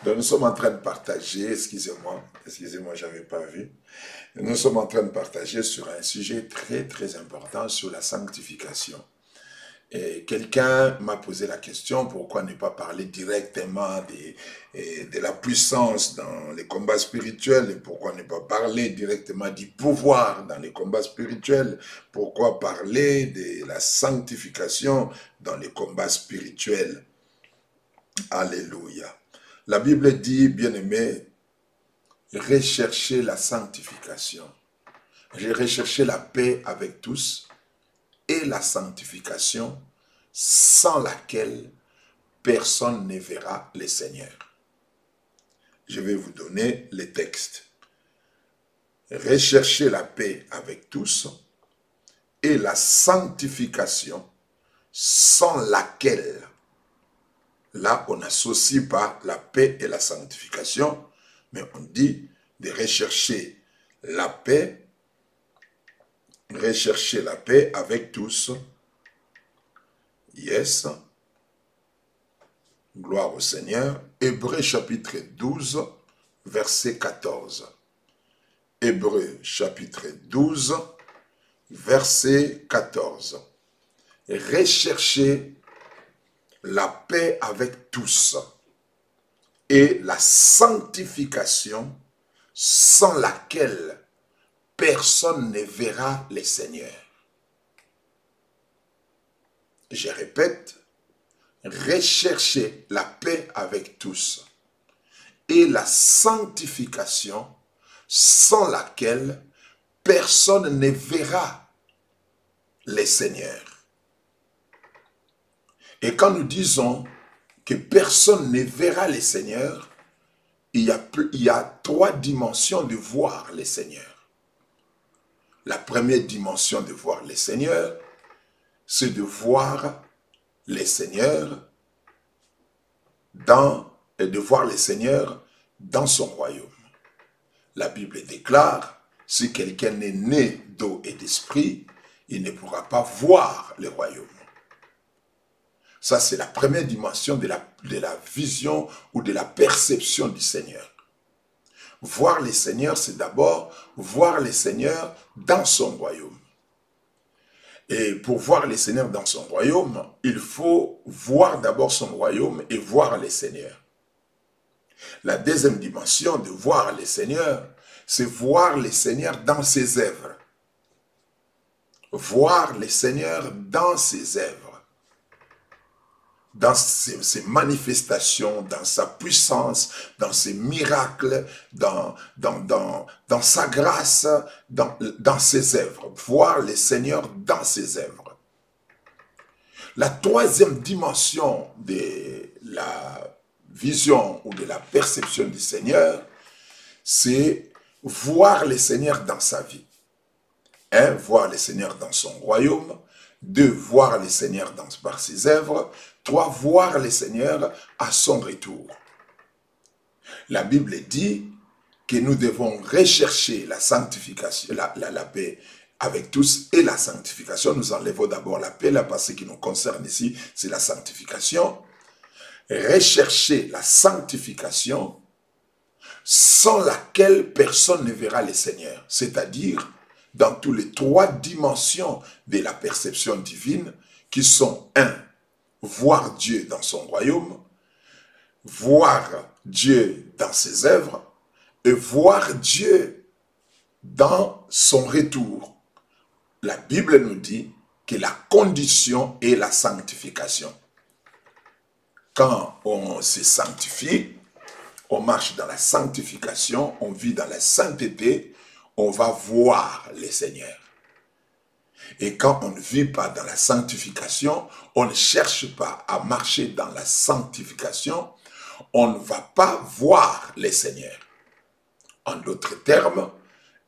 Donc nous sommes en train de partager, excusez-moi, j'avais pas vu. Nous sommes en train de partager sur un sujet très très important, sur la sanctification. Et quelqu'un m'a posé la question, pourquoi ne pas parler directement de la puissance dans les combats spirituels, et pourquoi ne pas parler directement du pouvoir dans les combats spirituels, pourquoi parler de la sanctification dans les combats spirituels. Alléluia. La Bible dit, bien-aimé, recherchez la sanctification. J'ai recherché la paix avec tous et la sanctification sans laquelle personne ne verra le Seigneur. Je vais vous donner les textes. Recherchez la paix avec tous et la sanctification sans laquelle, là on n'associe pas la paix et la sanctification, mais on dit de rechercher la paix avec tous. Yes. Gloire au Seigneur. Hébreux chapitre 12, verset 14. Hébreux chapitre 12, verset 14. Recherchez la paix avec tous et la sanctification sans laquelle personne ne verra le Seigneur. Je répète, recherchez la paix avec tous et la sanctification sans laquelle personne ne verra le Seigneur. Et quand nous disons que personne ne verra le Seigneur, il y a trois dimensions de voir le Seigneur. La première dimension de voir le Seigneur, c'est de voir le Seigneur dans son royaume. La Bible déclare, si quelqu'un est né d'eau et d'esprit, il ne pourra pas voir le royaume. Ça, c'est la première dimension de la vision ou de la perception du Seigneur. Voir le Seigneur, c'est d'abord voir le Seigneur dans son royaume. Et pour voir le Seigneur dans son royaume, il faut voir d'abord son royaume et voir le Seigneur. La deuxième dimension de voir le Seigneur, c'est voir le Seigneur dans ses œuvres. Voir le Seigneur dans ses œuvres. Dans ses manifestations, dans sa puissance, dans ses miracles, dans sa grâce, dans ses œuvres. Voir le Seigneur dans ses œuvres. La troisième dimension de la vision ou de la perception du Seigneur, c'est voir le Seigneur dans sa vie. 1. Voir le Seigneur dans son royaume. 2. Voir le Seigneur par ses œuvres. 3. Voir le Seigneur à son retour. La Bible dit que nous devons rechercher la sanctification, la paix avec tous et la sanctification. Nous enlevons d'abord la paix, là, parce que ce qui nous concerne ici, c'est la sanctification. Rechercher la sanctification sans laquelle personne ne verra le Seigneur. C'est-à-dire dans toutes les trois dimensions de la perception divine qui sont 1. Voir Dieu dans son royaume, voir Dieu dans ses œuvres et voir Dieu dans son retour. La Bible nous dit que la condition est la sanctification. Quand on se sanctifie, on marche dans la sanctification, on vit dans la sainteté, on va voir le Seigneur. Et quand on ne vit pas dans la sanctification, on ne cherche pas à marcher dans la sanctification, on ne va pas voir le Seigneur. En d'autres termes,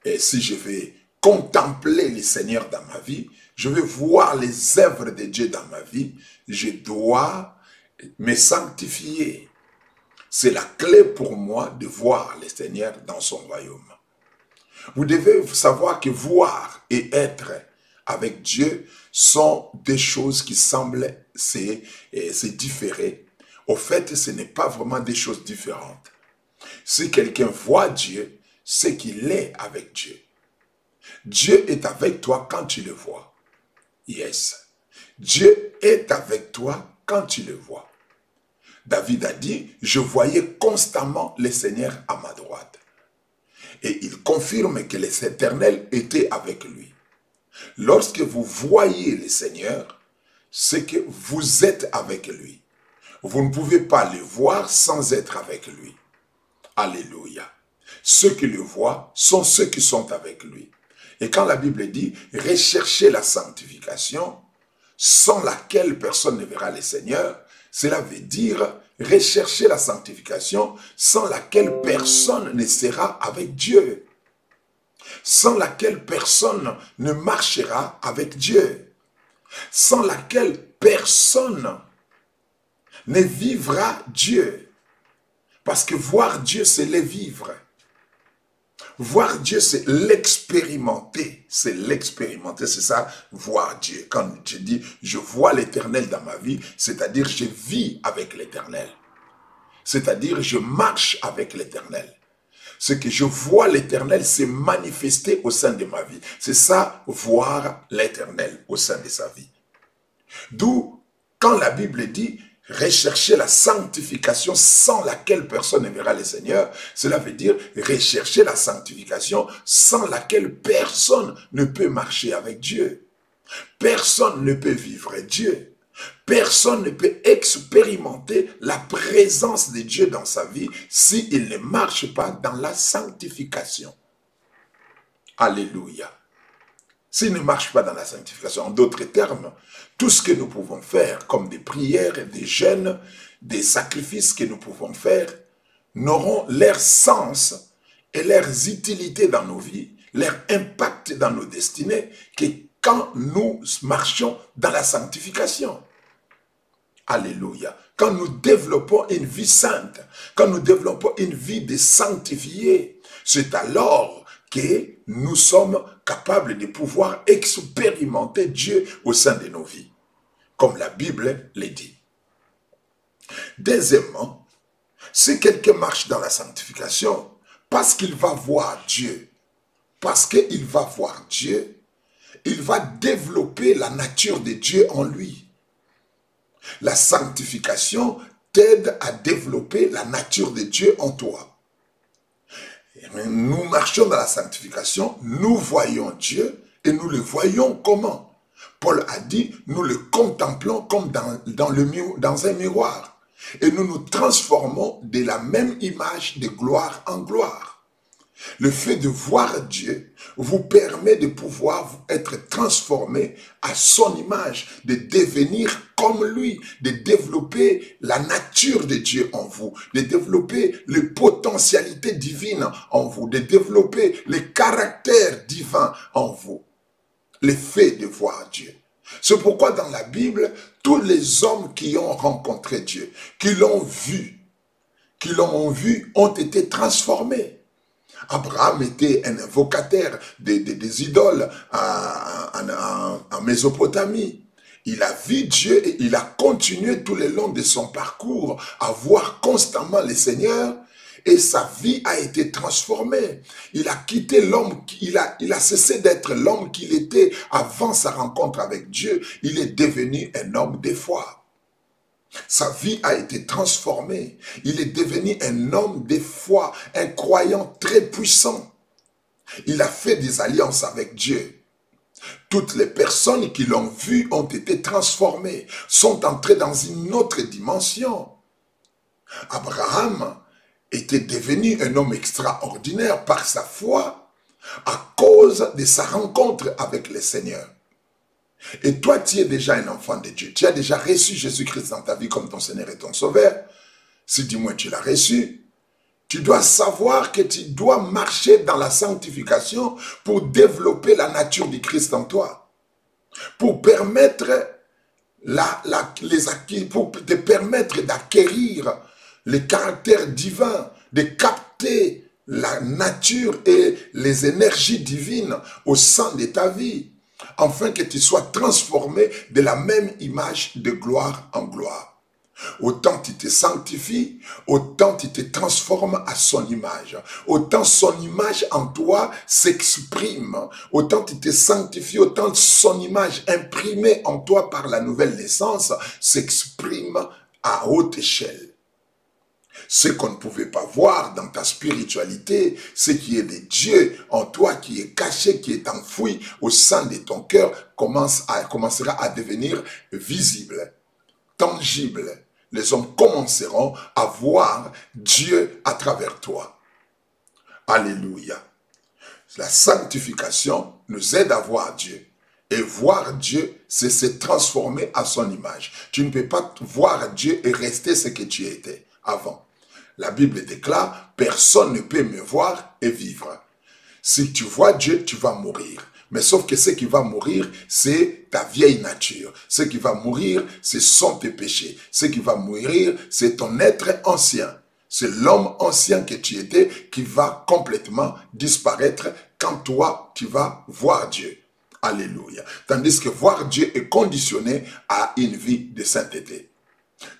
et si je vais contempler le Seigneur dans ma vie, je vais voir les œuvres de Dieu dans ma vie, je dois me sanctifier. C'est la clé pour moi de voir le Seigneur dans son royaume. Vous devez savoir que voir et être avec Dieu sont des choses qui semblent se différer. Au fait, ce n'est pas vraiment des choses différentes. Si quelqu'un voit Dieu, c'est qu'il est avec Dieu. Dieu est avec toi quand tu le vois. Yes. Dieu est avec toi quand tu le vois. David a dit, je voyais constamment le Seigneur à ma droite. Et il confirme que l'Éternel était avec lui. Lorsque vous voyez le Seigneur, c'est que vous êtes avec lui. Vous ne pouvez pas le voir sans être avec lui. Alléluia. Ceux qui le voient sont ceux qui sont avec lui. Et quand la Bible dit, recherchez la sanctification, sans laquelle personne ne verra le Seigneur, cela veut dire rechercher la sanctification sans laquelle personne ne sera avec Dieu, sans laquelle personne ne marchera avec Dieu, sans laquelle personne ne vivra Dieu. Parce que voir Dieu, c'est le vivre. Voir Dieu, c'est l'expérimenter. C'est l'expérimenter, c'est ça, voir Dieu. Quand je dis, je vois l'Éternel dans ma vie, c'est-à-dire je vis avec l'Éternel. C'est-à-dire je marche avec l'Éternel. Ce que je vois l'Éternel s'est manifesté au sein de ma vie. C'est ça, voir l'Éternel au sein de sa vie. D'où, quand la Bible dit, rechercher la sanctification sans laquelle personne ne verra le Seigneur, cela veut dire rechercher la sanctification sans laquelle personne ne peut marcher avec Dieu. Personne ne peut vivre Dieu. Personne ne peut expérimenter la présence de Dieu dans sa vie s'il ne marche pas dans la sanctification. Alléluia. S'il ne marche pas dans la sanctification, en d'autres termes, tout ce que nous pouvons faire, comme des prières, des jeûnes, des sacrifices que nous pouvons faire, n'auront leur sens et leurs utilités dans nos vies, leur impact dans nos destinées, que quand nous marchons dans la sanctification. Alléluia. Quand nous développons une vie sainte, quand nous développons une vie de sanctifié, c'est alors que nous sommes capables de pouvoir expérimenter Dieu au sein de nos vies, comme la Bible le dit. Deuxièmement, si quelqu'un marche dans la sanctification, parce qu'il va voir Dieu, il va développer la nature de Dieu en lui. La sanctification t'aide à développer la nature de Dieu en toi. Nous marchons dans la sanctification, nous voyons Dieu et nous le voyons comment? Paul a dit, nous le contemplons comme dans un miroir et nous nous transformons de la même image de gloire en gloire. Le fait de voir Dieu vous permet de pouvoir être transformé à son image, de devenir comme lui, de développer la nature de Dieu en vous, de développer les potentialités divines en vous, de développer les caractères divins en vous. Le fait de voir Dieu. C'est pourquoi dans la Bible, tous les hommes qui ont rencontré Dieu, qui l'ont vu, ont été transformés. Abraham était un invocataire des idoles en Mésopotamie. Il a vu Dieu et il a continué tout le long de son parcours à voir constamment le Seigneur et sa vie a été transformée. Il a quitté l'homme, il a cessé d'être l'homme qu'il était avant sa rencontre avec Dieu. Il est devenu un homme de foi. Sa vie a été transformée. Il est devenu un homme de foi, un croyant très puissant. Il a fait des alliances avec Dieu. Toutes les personnes qui l'ont vu ont été transformées, sont entrées dans une autre dimension. Abraham était devenu un homme extraordinaire par sa foi à cause de sa rencontre avec le Seigneur. Et toi, tu es déjà un enfant de Dieu. Tu as déjà reçu Jésus-Christ dans ta vie comme ton Seigneur et ton Sauveur. Si du moins tu l'as reçu, tu dois savoir que tu dois marcher dans la sanctification pour développer la nature du Christ en toi. Pour permettre pour te permettre d'acquérir le caractère divin, de capter la nature et les énergies divines au sein de ta vie, afin que tu sois transformé de la même image de gloire en gloire. Autant tu te sanctifies, autant tu te transformes à son image. Autant son image en toi s'exprime. Autant tu te sanctifies, autant son image imprimée en toi par la nouvelle naissance s'exprime à haute échelle. Ce qu'on ne pouvait pas voir dans ta spiritualité, ce qui est de Dieu en toi, qui est caché, qui est enfoui au sein de ton cœur, commencera à devenir visible, tangible. Les hommes commenceront à voir Dieu à travers toi. Alléluia. La sanctification nous aide à voir Dieu. Et voir Dieu, c'est se transformer à son image. Tu ne peux pas voir Dieu et rester ce que tu étais avant. La Bible déclare, personne ne peut me voir et vivre. Si tu vois Dieu, tu vas mourir. Mais sauf que ce qui va mourir, c'est ta vieille nature. Ce qui va mourir, ce sont tes péchés. Ce qui va mourir, c'est ton être ancien. C'est l'homme ancien que tu étais qui va complètement disparaître quand toi, tu vas voir Dieu. Alléluia. Tandis que voir Dieu est conditionné à une vie de sainteté.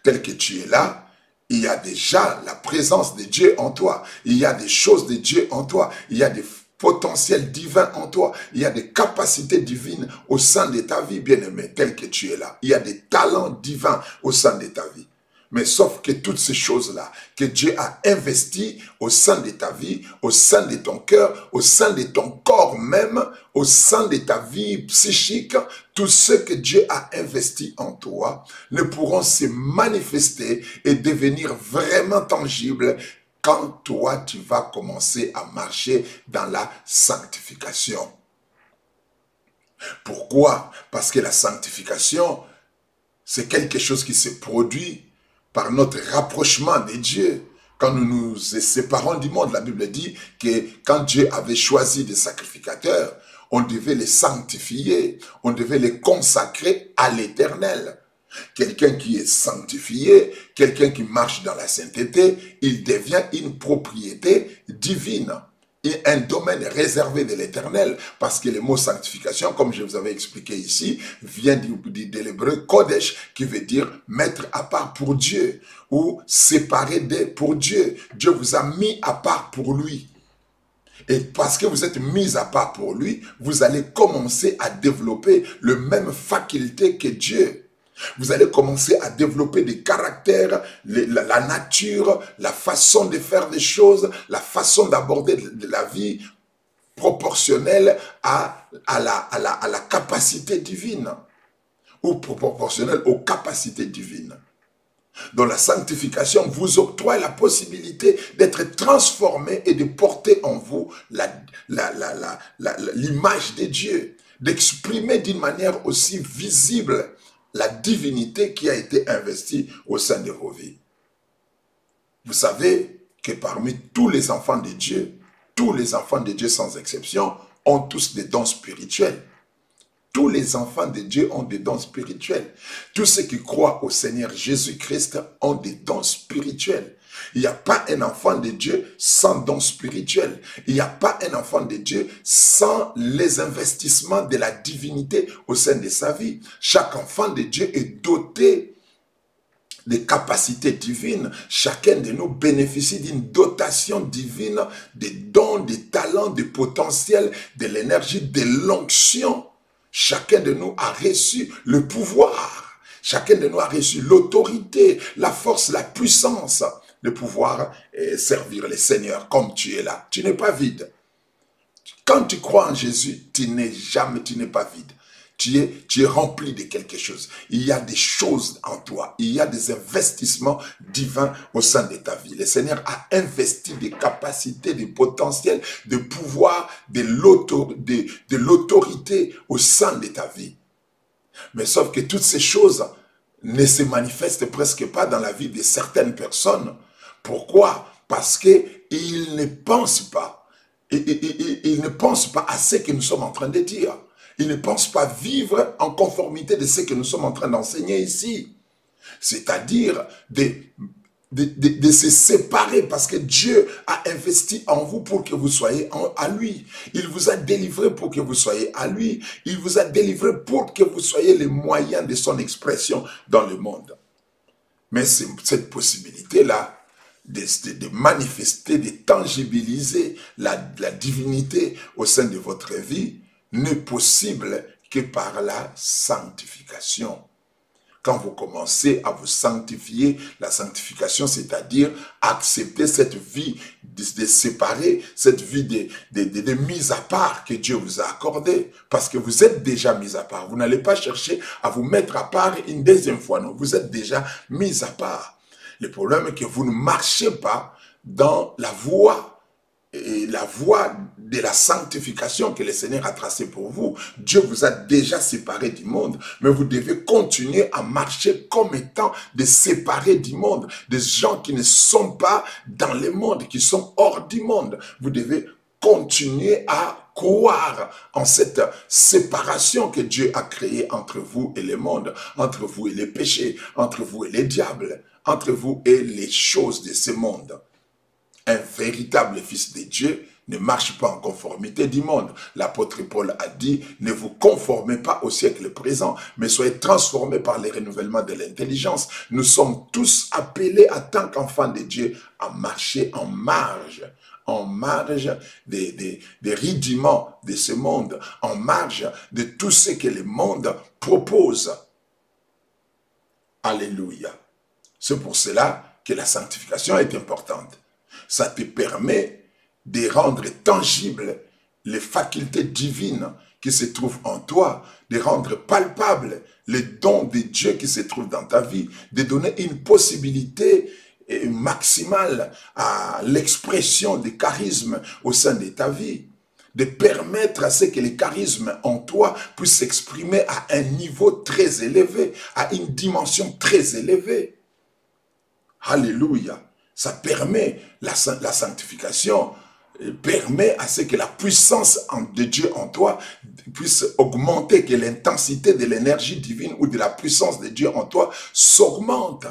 Tel que tu es là, il y a déjà la présence de Dieu en toi. Il y a des choses de Dieu en toi. Il y a des potentiel divin en toi. Il y a des capacités divines au sein de ta vie, bien-aimé, tel que tu es là. Il y a des talents divins au sein de ta vie. Mais sauf que toutes ces choses-là que Dieu a investies au sein de ta vie, au sein de ton cœur, au sein de ton corps même, au sein de ta vie psychique, tout ce que Dieu a investi en toi ne pourront se manifester et devenir vraiment tangibles quand toi, tu vas commencer à marcher dans la sanctification. Pourquoi? Parce que la sanctification, c'est quelque chose qui se produit par notre rapprochement de Dieu. Quand nous nous séparons du monde, la Bible dit que quand Dieu avait choisi des sacrificateurs, on devait les sanctifier, on devait les consacrer à l'Éternel. Quelqu'un qui est sanctifié, quelqu'un qui marche dans la sainteté, il devient une propriété divine. Et un domaine réservé de l'Éternel, parce que le mot sanctification, comme je vous avais expliqué ici, vient de l'hébreu Kodesh, qui veut dire mettre à part pour Dieu, ou séparer pour Dieu. Dieu vous a mis à part pour lui. Et parce que vous êtes mis à part pour lui, vous allez commencer à développer le même faculté que Dieu. Vous allez commencer à développer des caractères, la nature, la façon de faire des choses, la façon d'aborder la vie proportionnelle à la capacité divine ou proportionnelle aux capacités divines. Dans la sanctification, vous octroie la possibilité d'être transformé et de porter en vous l'image de Dieu, d'exprimer d'une manière aussi visible la divinité qui a été investie au sein de vos vies. Vous savez que parmi tous les enfants de Dieu sans exception, ont tous des dons spirituels. Tous les enfants de Dieu ont des dons spirituels. Tous ceux qui croient au Seigneur Jésus-Christ ont des dons spirituels. Il n'y a pas un enfant de Dieu sans don spirituel. Il n'y a pas un enfant de Dieu sans les investissements de la divinité au sein de sa vie. Chaque enfant de Dieu est doté de capacités divines. Chacun de nous bénéficie d'une dotation divine, des dons, des talents, des potentiels, de l'énergie, de l'onction. Chacun de nous a reçu le pouvoir. Chacun de nous a reçu l'autorité, la force, la puissance de pouvoir servir le Seigneur comme tu es là. Tu n'es pas vide. Quand tu crois en Jésus, tu n'es pas vide. Tu es rempli de quelque chose. Il y a des choses en toi. Il y a des investissements divins au sein de ta vie. Le Seigneur a investi des capacités, des potentiels, des pouvoirs, de l'autorité au sein de ta vie. Mais sauf que toutes ces choses ne se manifestent presque pas dans la vie de certaines personnes. Pourquoi? Parce qu'ils ne pensent pas. Ils ne pensent pas à ce que nous sommes en train de dire. Ils ne pensent pas vivre en conformité de ce que nous sommes en train d'enseigner ici. C'est-à-dire de se séparer parce que Dieu a investi en vous pour que vous soyez à lui. Il vous a délivré pour que vous soyez à lui. Il vous a délivré pour que vous soyez les moyens de son expression dans le monde. Mais cette possibilité-là de manifester, de tangibiliser la divinité au sein de votre vie n'est possible que par la sanctification. Quand vous commencez à vous sanctifier, la sanctification, c'est-à-dire accepter cette vie de séparer, cette vie de mise à part que Dieu vous a accordée. Parce que vous êtes déjà mis à part. Vous n'allez pas chercher à vous mettre à part une deuxième fois. Non, vous êtes déjà mis à part. Le problème est que vous ne marchez pas dans la voie et la voie de la sanctification que le Seigneur a tracée pour vous. Dieu vous a déjà séparé du monde, mais vous devez continuer à marcher comme étant des séparés du monde, des gens qui ne sont pas dans le monde, qui sont hors du monde. Vous devez continuer à croire en cette séparation que Dieu a créée entre vous et le monde, entre vous et les péchés, entre vous et les diables, entre vous et les choses de ce monde. Un véritable fils de Dieu ne marche pas en conformité du monde. L'apôtre Paul a dit, ne vous conformez pas au siècle présent, mais soyez transformés par le renouvellement de l'intelligence. Nous sommes tous appelés, en tant qu'enfants de Dieu, à marcher en marge des rudiments de ce monde, en marge de tout ce que le monde propose. Alléluia. C'est pour cela que la sanctification est importante. Ça te permet de rendre tangibles les facultés divines qui se trouvent en toi, de rendre palpables les dons de Dieu qui se trouvent dans ta vie, de donner une possibilité maximale à l'expression des charismes au sein de ta vie, de permettre à ce que les charismes en toi puissent s'exprimer à un niveau très élevé, à une dimension très élevée. Alléluia. Ça permet, la sanctification permet à ce que la puissance de Dieu en toi puisse augmenter, que l'intensité de l'énergie divine ou de la puissance de Dieu en toi s'augmente.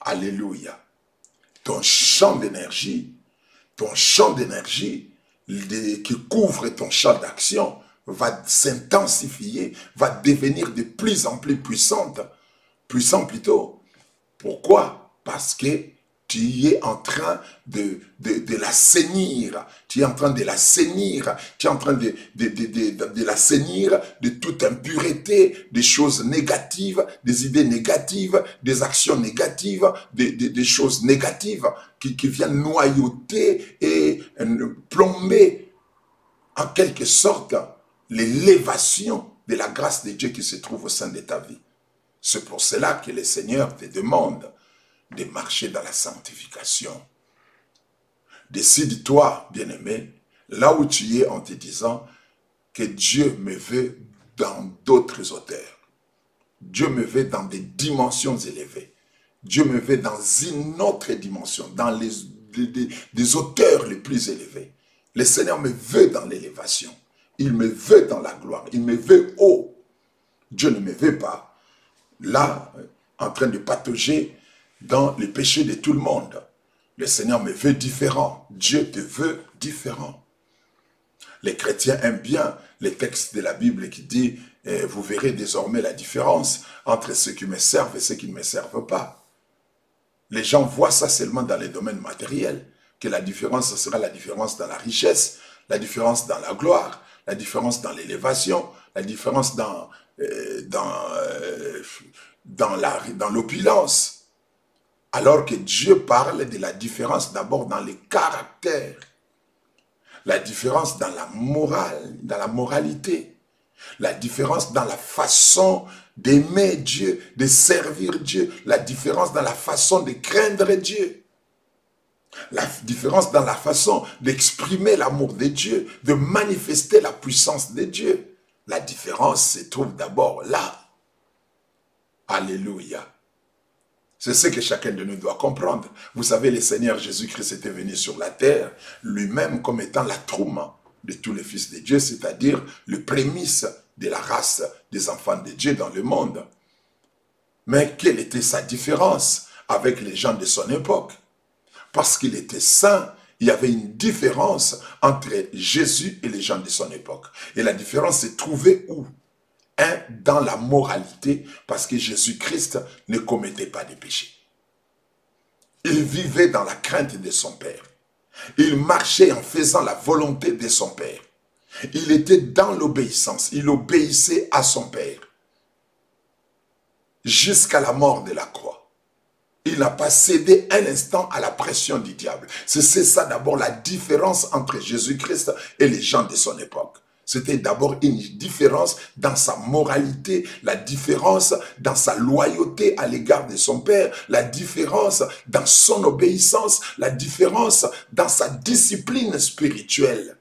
Alléluia. Ton champ d'énergie qui couvre ton champ d'action va s'intensifier, va devenir de plus en plus puissante. Puissant plutôt. Pourquoi? Parce que tu es en train de l'assainir. Tu es en train de l'assainir. Tu es en train de l'assainir de toute impureté, des choses négatives, des idées négatives, des actions négatives, des choses négatives qui viennent noyauter et plomber en quelque sorte l'élévation de la grâce de Dieu qui se trouve au sein de ta vie. C'est pour cela que le Seigneur te demande de marcher dans la sanctification. Décide-toi, bien-aimé, là où tu es en te disant que Dieu me veut dans d'autres hauteurs. Dieu me veut dans des dimensions élevées. Dieu me veut dans une autre dimension, dans des hauteurs les plus élevées. Le Seigneur me veut dans l'élévation. Il me veut dans la gloire. Il me veut haut. Dieu ne me veut pas là, en train de patauger dans les péchés de tout le monde. Le Seigneur me veut différent. Dieu te veut différent. Les chrétiens aiment bien les textes de la Bible qui dit « Vous verrez désormais la différence entre ceux qui me servent et ceux qui ne me servent pas. » Les gens voient ça seulement dans les domaines matériels, que la différence, ce sera la différence dans la richesse, la différence dans la gloire, la différence dans l'élévation, la différence dans l'opulence. Alors que Dieu parle de la différence d'abord dans les caractères, la différence dans la morale, dans la moralité, la différence dans la façon d'aimer Dieu, de servir Dieu, la différence dans la façon de craindre Dieu, la différence dans la façon d'exprimer l'amour de Dieu, de manifester la puissance de Dieu. La différence se trouve d'abord là. Alléluia. C'est ce que chacun de nous doit comprendre. Vous savez, le Seigneur Jésus-Christ était venu sur la terre, lui-même comme étant la trône de tous les fils de Dieu, c'est-à-dire le prémisse de la race des enfants de Dieu dans le monde. Mais quelle était sa différence avec les gens de son époque? Parce qu'il était saint, il y avait une différence entre Jésus et les gens de son époque. Et la différence se trouvait où? un dans la moralité, parce que Jésus-Christ ne commettait pas de péché. Il vivait dans la crainte de son Père. Il marchait en faisant la volonté de son Père. Il était dans l'obéissance. Il obéissait à son Père jusqu'à la mort de la croix. Il n'a pas cédé un instant à la pression du diable. C'est ça d'abord la différence entre Jésus-Christ et les gens de son époque. C'était d'abord une différence dans sa moralité, la différence dans sa loyauté à l'égard de son Père, la différence dans son obéissance, la différence dans sa discipline spirituelle.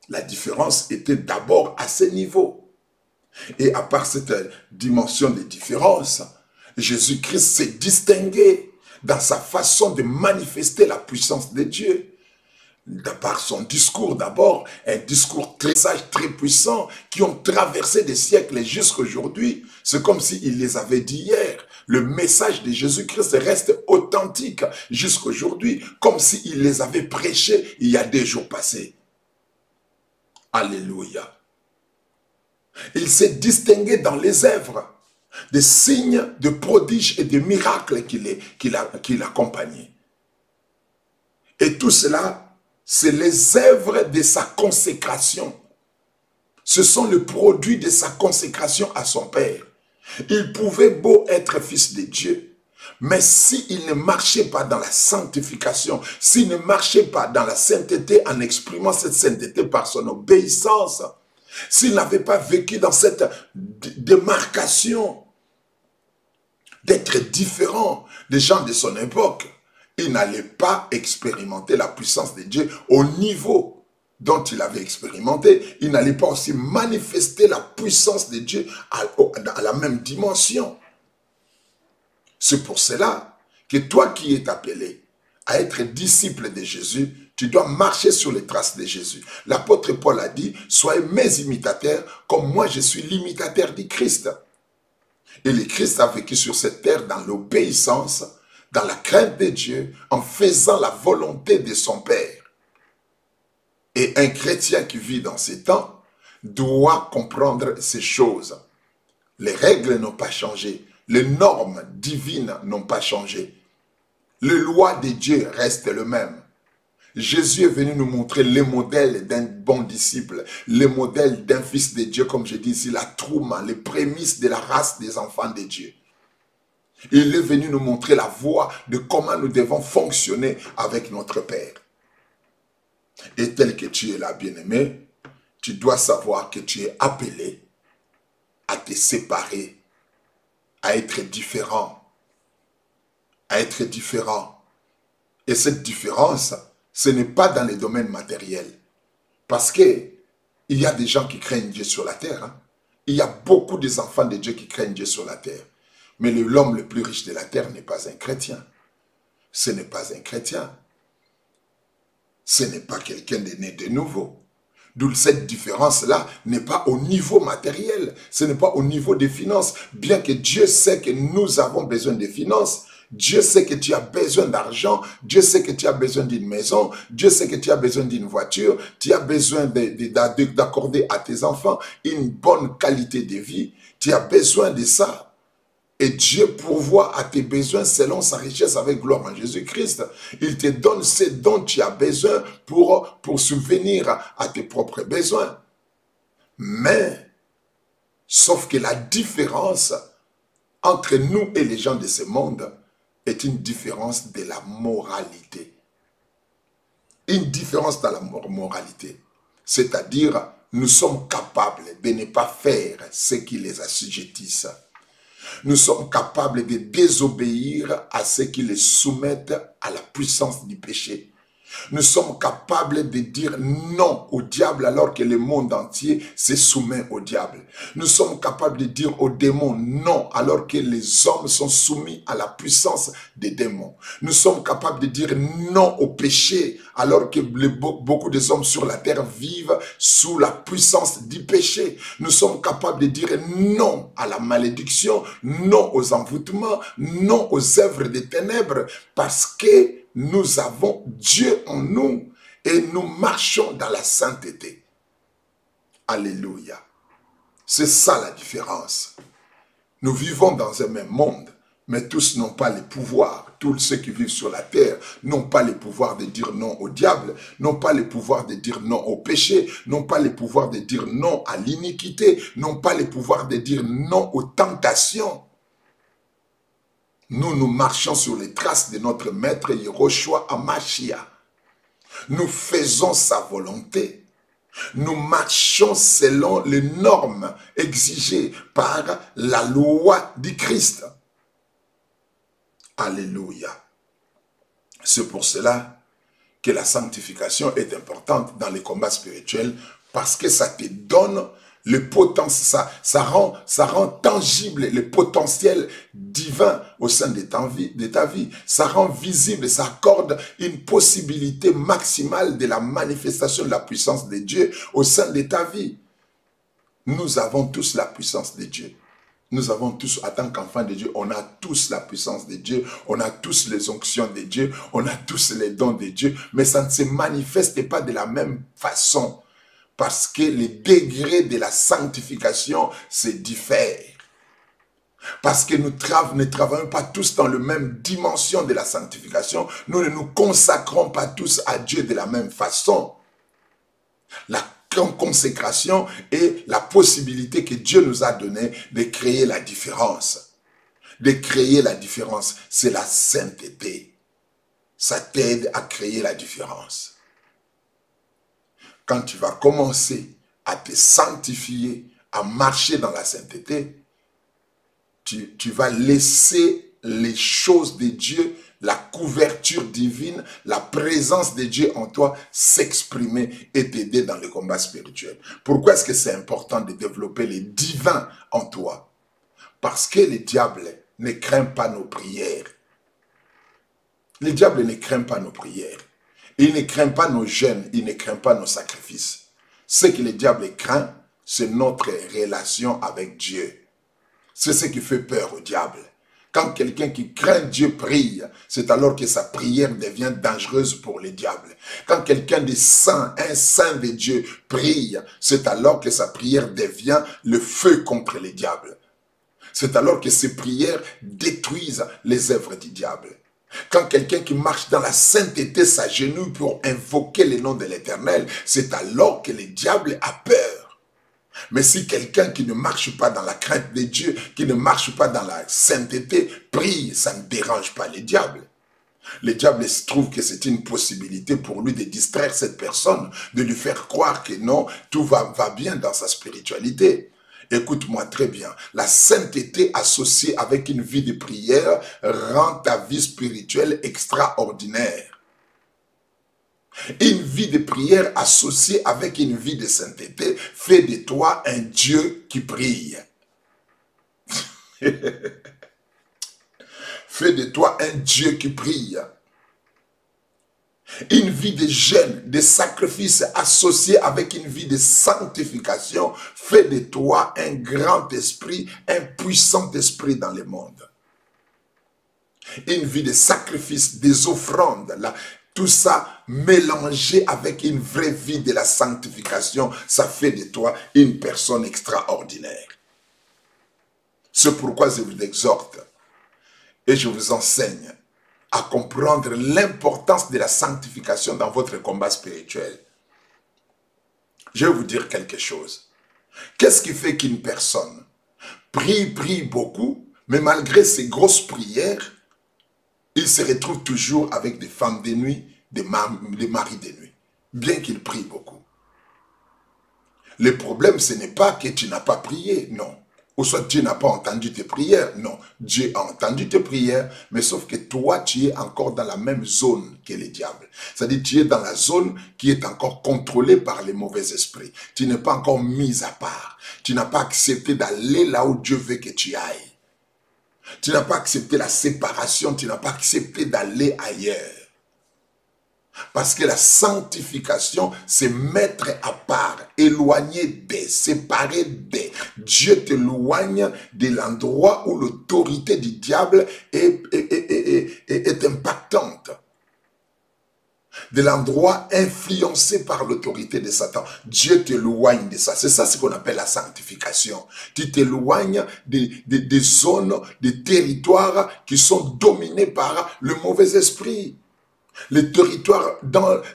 La différence était d'abord à ce niveau. Et à part cette dimension de différence, Jésus-Christ s'est distingué dans sa façon de manifester la puissance de Dieu. Par son discours d'abord, un discours très sage, très puissant, qui ont traversé des siècles jusqu'à aujourd'hui. C'est comme s'il les avait dit hier. Le message de Jésus-Christ reste authentique jusqu'à aujourd'hui, comme s'il les avait prêchés il y a des jours passés. Alléluia. Il s'est distingué dans les œuvres, des signes, de prodiges et de miracles qui l'accompagnaient. Et tout cela, c'est les œuvres de sa consécration. Ce sont le produit de sa consécration à son Père. Il pouvait beau être fils de Dieu, mais s'il ne marchait pas dans la sanctification, s'il ne marchait pas dans la sainteté en exprimant cette sainteté par son obéissance, s'il n'avait pas vécu dans cette démarcation d'être différent des gens de son époque, il n'allait pas expérimenter la puissance de Dieu au niveau dont il avait expérimenté. Il n'allait pas aussi manifester la puissance de Dieu à la même dimension. C'est pour cela que toi qui es appelé à être disciple de Jésus, tu dois marcher sur les traces de Jésus. L'apôtre Paul a dit, soyez mes imitateurs comme moi je suis l'imitateur du Christ. Et le Christ a vécu sur cette terre dans l'obéissance, dans la crainte de Dieu, en faisant la volonté de son Père. Et un chrétien qui vit dans ces temps doit comprendre ces choses. Les règles n'ont pas changé, les normes divines n'ont pas changé. Les lois de Dieu restent les mêmes. Jésus est venu nous montrer les modèles d'un bon disciple, les modèles d'un fils de Dieu, comme je dis ici, la trouma, les prémices de la race des enfants de Dieu. Il est venu nous montrer la voie de comment nous devons fonctionner avec notre Père. Et tel que tu es là, bien-aimé, tu dois savoir que tu es appelé à te séparer, à être différent. À être différent. Et cette différence, ce n'est pas dans les domaines matériels. Parce que il y a des gens qui craignent Dieu sur la terre. Hein. Il y a beaucoup des enfants de Dieu qui craignent Dieu sur la terre. Mais l'homme le plus riche de la terre n'est pas un chrétien. Ce n'est pas un chrétien. Ce n'est pas quelqu'un de né de nouveau. D'où cette différence-là n'est pas au niveau matériel. Ce n'est pas au niveau des finances. Bien que Dieu sait que nous avons besoin des finances, Dieu sait que tu as besoin d'argent, Dieu sait que tu as besoin d'une maison, Dieu sait que tu as besoin d'une voiture, tu as besoin d'accorder à tes enfants une bonne qualité de vie, tu as besoin de ça. Et Dieu pourvoit à tes besoins selon sa richesse avec gloire en Jésus-Christ. Il te donne ce dont tu as besoin pour subvenir à tes propres besoins. Mais, sauf que la différence entre nous et les gens de ce monde est une différence de la moralité. Une différence dans la moralité. C'est-à-dire, nous sommes capables de ne pas faire ce qui les assujettissent. Nous sommes capables de désobéir à ceux qui les soumettent à la puissance du péché. Nous sommes capables de dire non au diable alors que le monde entier se soumet au diable. Nous sommes capables de dire aux démons non alors que les hommes sont soumis à la puissance des démons. Nous sommes capables de dire non au péché alors que beaucoup des hommes sur la terre vivent sous la puissance du péché. Nous sommes capables de dire non à la malédiction, non aux envoûtements, non aux œuvres des ténèbres parce que nous avons Dieu en nous et nous marchons dans la sainteté. Alléluia. C'est ça la différence. Nous vivons dans un même monde, mais tous n'ont pas les pouvoirs. Tous ceux qui vivent sur la terre n'ont pas les pouvoirs de dire non au diable, n'ont pas les pouvoirs de dire non au péché, n'ont pas les pouvoirs de dire non à l'iniquité, n'ont pas les pouvoirs de dire non aux tentations. Nous marchons sur les traces de notre maître Yehoshua HaMashiach. Nous faisons sa volonté. Nous marchons selon les normes exigées par la loi du Christ. Alléluia. C'est pour cela que la sanctification est importante dans les combats spirituels, parce que ça te donne le potentiel, ça rend tangible le potentiel divin au sein de ta vie. Ça rend visible, ça accorde une possibilité maximale de la manifestation de la puissance de Dieu au sein de ta vie. Nous avons tous la puissance de Dieu. Nous avons tous, en tant qu'enfants de Dieu, on a tous la puissance de Dieu, on a tous les onctions de Dieu, on a tous les dons de Dieu, mais ça ne se manifeste pas de la même façon, parce que les degrés de la sanctification se diffèrent. Parce que nous ne travaillons pas tous dans la même dimension de la sanctification, nous ne nous consacrons pas tous à Dieu de la même façon. La consécration et la possibilité que Dieu nous a donnée de créer la différence. De créer la différence, c'est la sainteté. Ça t'aide à créer la différence. Quand tu vas commencer à te sanctifier, à marcher dans la sainteté, tu vas laisser les choses de Dieu, la couverture divine, la présence de Dieu en toi s'exprimer et t'aider dans le combat spirituel. Pourquoi est-ce que c'est important de développer les divins en toi? Parce que le diable ne craint pas nos prières. Le diable ne craint pas nos prières. Il ne craint pas nos jeûnes, il ne craint pas nos sacrifices. Ce que le diable craint, c'est notre relation avec Dieu. C'est ce qui fait peur au diable. Quand quelqu'un qui craint Dieu prie, c'est alors que sa prière devient dangereuse pour le diable. Quand quelqu'un de saint, un saint de Dieu prie, c'est alors que sa prière devient le feu contre le diable. C'est alors que ses prières détruisent les œuvres du diable. Quand quelqu'un qui marche dans la sainteté s'agenouille pour invoquer le nom de l'Éternel, c'est alors que le diable a peur. Mais si quelqu'un qui ne marche pas dans la crainte de Dieu, qui ne marche pas dans la sainteté, prie, ça ne dérange pas le diable. Le diable trouve que c'est une possibilité pour lui de distraire cette personne, de lui faire croire que non, tout va bien dans sa spiritualité. Écoute-moi très bien, la sainteté associée avec une vie de prière rend ta vie spirituelle extraordinaire. Une vie de prière associée avec une vie de sainteté fait de toi un Dieu qui prie. Fait de toi un Dieu qui prie. Une vie de jeûne, de sacrifice associée avec une vie de sanctification fait de toi un grand esprit, un puissant esprit dans le monde. Une vie de sacrifice, des offrandes, tout ça mélangé avec une vraie vie de la sanctification, ça fait de toi une personne extraordinaire. C'est pourquoi je vous exhorte et je vous enseigne à comprendre l'importance de la sanctification dans votre combat spirituel. Je vais vous dire quelque chose. Qu'est-ce qui fait qu'une personne prie beaucoup, mais malgré ses grosses prières, il se retrouve toujours avec des femmes de nuit, des maris de nuit, bien qu'il prie beaucoup. Le problème, ce n'est pas que tu n'as pas prié, non. Ou soit Dieu n'a pas entendu tes prières, non. Dieu a entendu tes prières, mais sauf que toi, tu es encore dans la même zone que le diable. C'est-à-dire, tu es dans la zone qui est encore contrôlée par les mauvais esprits. Tu n'es pas encore mis à part. Tu n'as pas accepté d'aller là où Dieu veut que tu ailles. Tu n'as pas accepté la séparation, tu n'as pas accepté d'aller ailleurs. Parce que la sanctification, c'est mettre à part, éloigner des, séparer des. Dieu t'éloigne de l'endroit où l'autorité du diable est impactante. de l'endroit influencé par l'autorité de Satan. Dieu t'éloigne de ça. C'est ça ce qu'on appelle la sanctification. Tu t'éloignes des zones, des territoires qui sont dominés par le mauvais esprit. Les territoires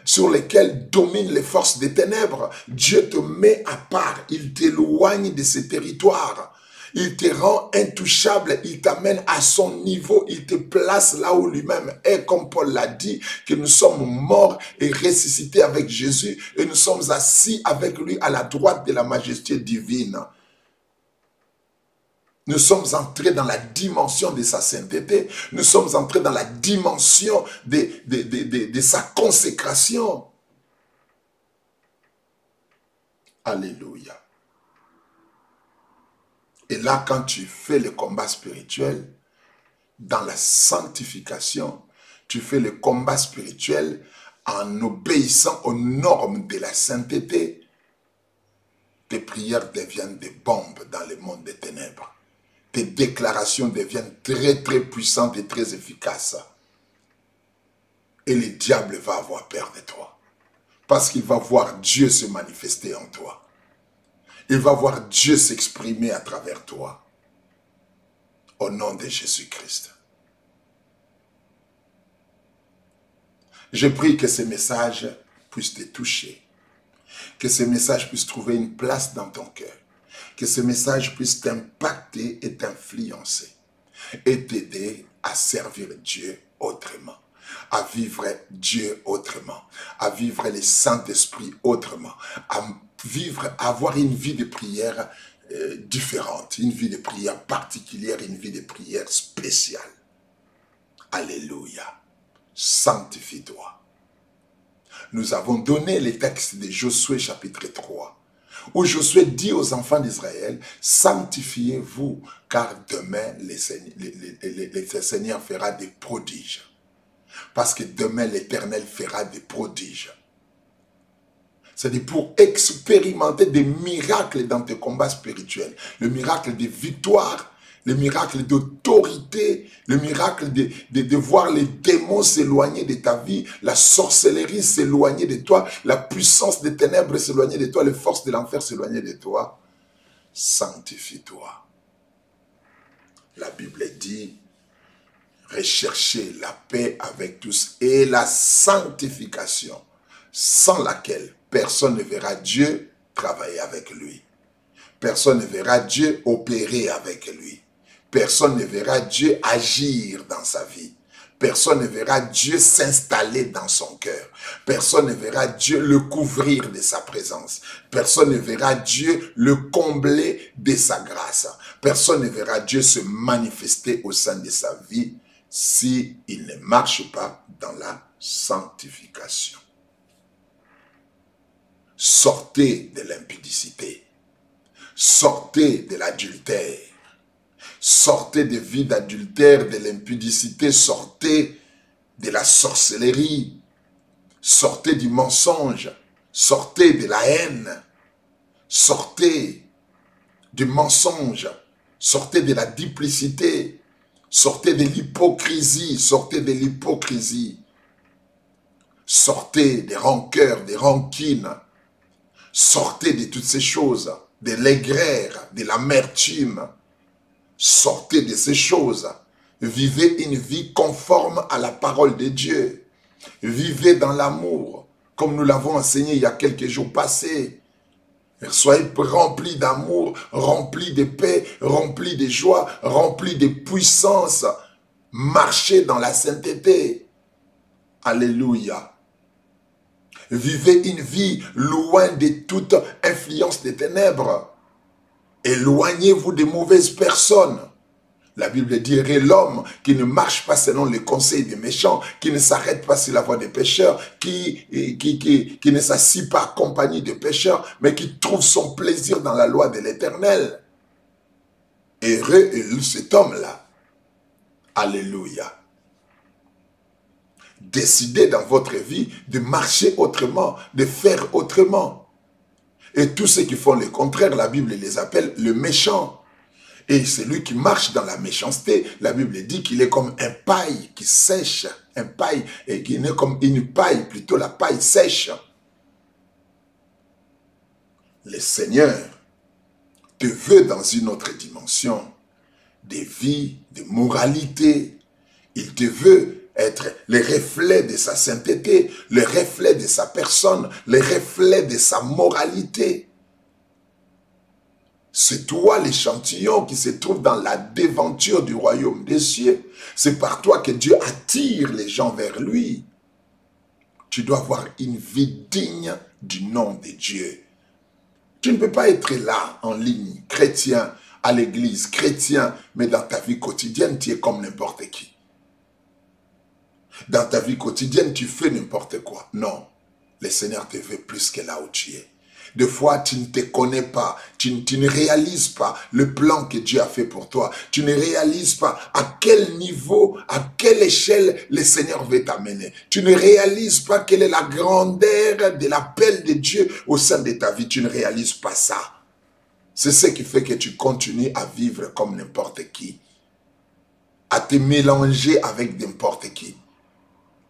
sur lesquels dominent les forces des ténèbres. Dieu te met à part, il t'éloigne de ces territoires. Il te rend intouchable, il t'amène à son niveau, il te place là où lui-même est, comme Paul l'a dit, que nous sommes morts et ressuscités avec Jésus et nous sommes assis avec lui à la droite de la majesté divine. Nous sommes entrés dans la dimension de sa sainteté, nous sommes entrés dans la dimension de sa consécration. Alléluia. Et là, quand tu fais le combat spirituel, dans la sanctification, tu fais le combat spirituel en obéissant aux normes de la sainteté, tes prières deviennent des bombes dans le monde des ténèbres. Tes déclarations deviennent très très puissantes et très efficaces. Et le diable va avoir peur de toi. Parce qu'il va voir Dieu se manifester en toi. Il va voir Dieu s'exprimer à travers toi. Au nom de Jésus-Christ. Je prie que ces messages puissent te toucher. Que ces messages puissent trouver une place dans ton cœur. Que ces messages puissent t'impacter et t'influencer. Et t'aider à servir Dieu autrement. À vivre Dieu autrement. À vivre le Saint-Esprit autrement. À avoir une vie de prière différente, une vie de prière particulière, une vie de prière spéciale. Alléluia. Sanctifie-toi. Nous avons donné les textes de Josué chapitre 3, où Josué dit aux enfants d'Israël, sanctifiez-vous, car demain le Seigneur fera des prodiges. Parce que demain l'Éternel fera des prodiges. C'est-à-dire pour expérimenter des miracles dans tes combats spirituels. Le miracle de victoire, le miracle d'autorité, le miracle de voir les démons s'éloigner de ta vie, la sorcellerie s'éloigner de toi, la puissance des ténèbres s'éloigner de toi, les forces de l'enfer s'éloigner de toi. Sanctifie-toi. La Bible dit, recherchez la paix avec tous et la sanctification, sans laquelle personne ne verra Dieu travailler avec lui. Personne ne verra Dieu opérer avec lui. Personne ne verra Dieu agir dans sa vie. Personne ne verra Dieu s'installer dans son cœur. Personne ne verra Dieu le couvrir de sa présence. Personne ne verra Dieu le combler de sa grâce. Personne ne verra Dieu se manifester au sein de sa vie s'il ne marche pas dans la sanctification. Sortez de l'impudicité. Sortez de l'adultère. Sortez des vies d'adultère, de l'impudicité. Sortez de la sorcellerie. Sortez du mensonge. Sortez de la haine. Sortez du mensonge. Sortez de la duplicité. Sortez de l'hypocrisie. Sortez de l'hypocrisie. Sortez des rancœurs, des rancines. Sortez de toutes ces choses, de l'aigreur, de l'amertume. Sortez de ces choses. Vivez une vie conforme à la parole de Dieu. Vivez dans l'amour, comme nous l'avons enseigné il y a quelques jours passés. Soyez remplis d'amour, remplis de paix, remplis de joie, remplis de puissance. Marchez dans la sainteté. Alléluia. Vivez une vie loin de toute influence des ténèbres. Éloignez-vous des mauvaises personnes. La Bible dirait l'homme qui ne marche pas selon les conseils des méchants, qui ne s'arrête pas sur la voie des pécheurs, qui ne s'assit pas accompagné de pécheurs, mais qui trouve son plaisir dans la loi de l'Éternel. Heureux est cet homme-là. Alléluia. Décidez dans votre vie de marcher autrement, de faire autrement. Et tous ceux qui font le contraire, la Bible les appelle le méchant. Et celui qui marche dans la méchanceté, la Bible dit qu'il est comme un paille qui sèche un paille, et qui n'est comme une paille, plutôt la paille sèche. Le Seigneur te veut dans une autre dimension, de vie, de moralité. Il te veut être le reflet de sa sainteté, le reflet de sa personne, le reflet de sa moralité. C'est toi l'échantillon qui se trouve dans la déventure du royaume des cieux. C'est par toi que Dieu attire les gens vers lui. Tu dois avoir une vie digne du nom de Dieu. Tu ne peux pas être là, en ligne, chrétien, à l'église, chrétien, mais dans ta vie quotidienne, tu es comme n'importe qui. Dans ta vie quotidienne, tu fais n'importe quoi. Non, le Seigneur te veut plus que là où tu es. Des fois, tu ne te connais pas, tu ne réalises pas le plan que Dieu a fait pour toi. Tu ne réalises pas à quel niveau, à quelle échelle le Seigneur veut t'amener. Tu ne réalises pas quelle est la grandeur de l'appel de Dieu au sein de ta vie. Tu ne réalises pas ça. C'est ce qui fait que tu continues à vivre comme n'importe qui, à te mélanger avec n'importe qui,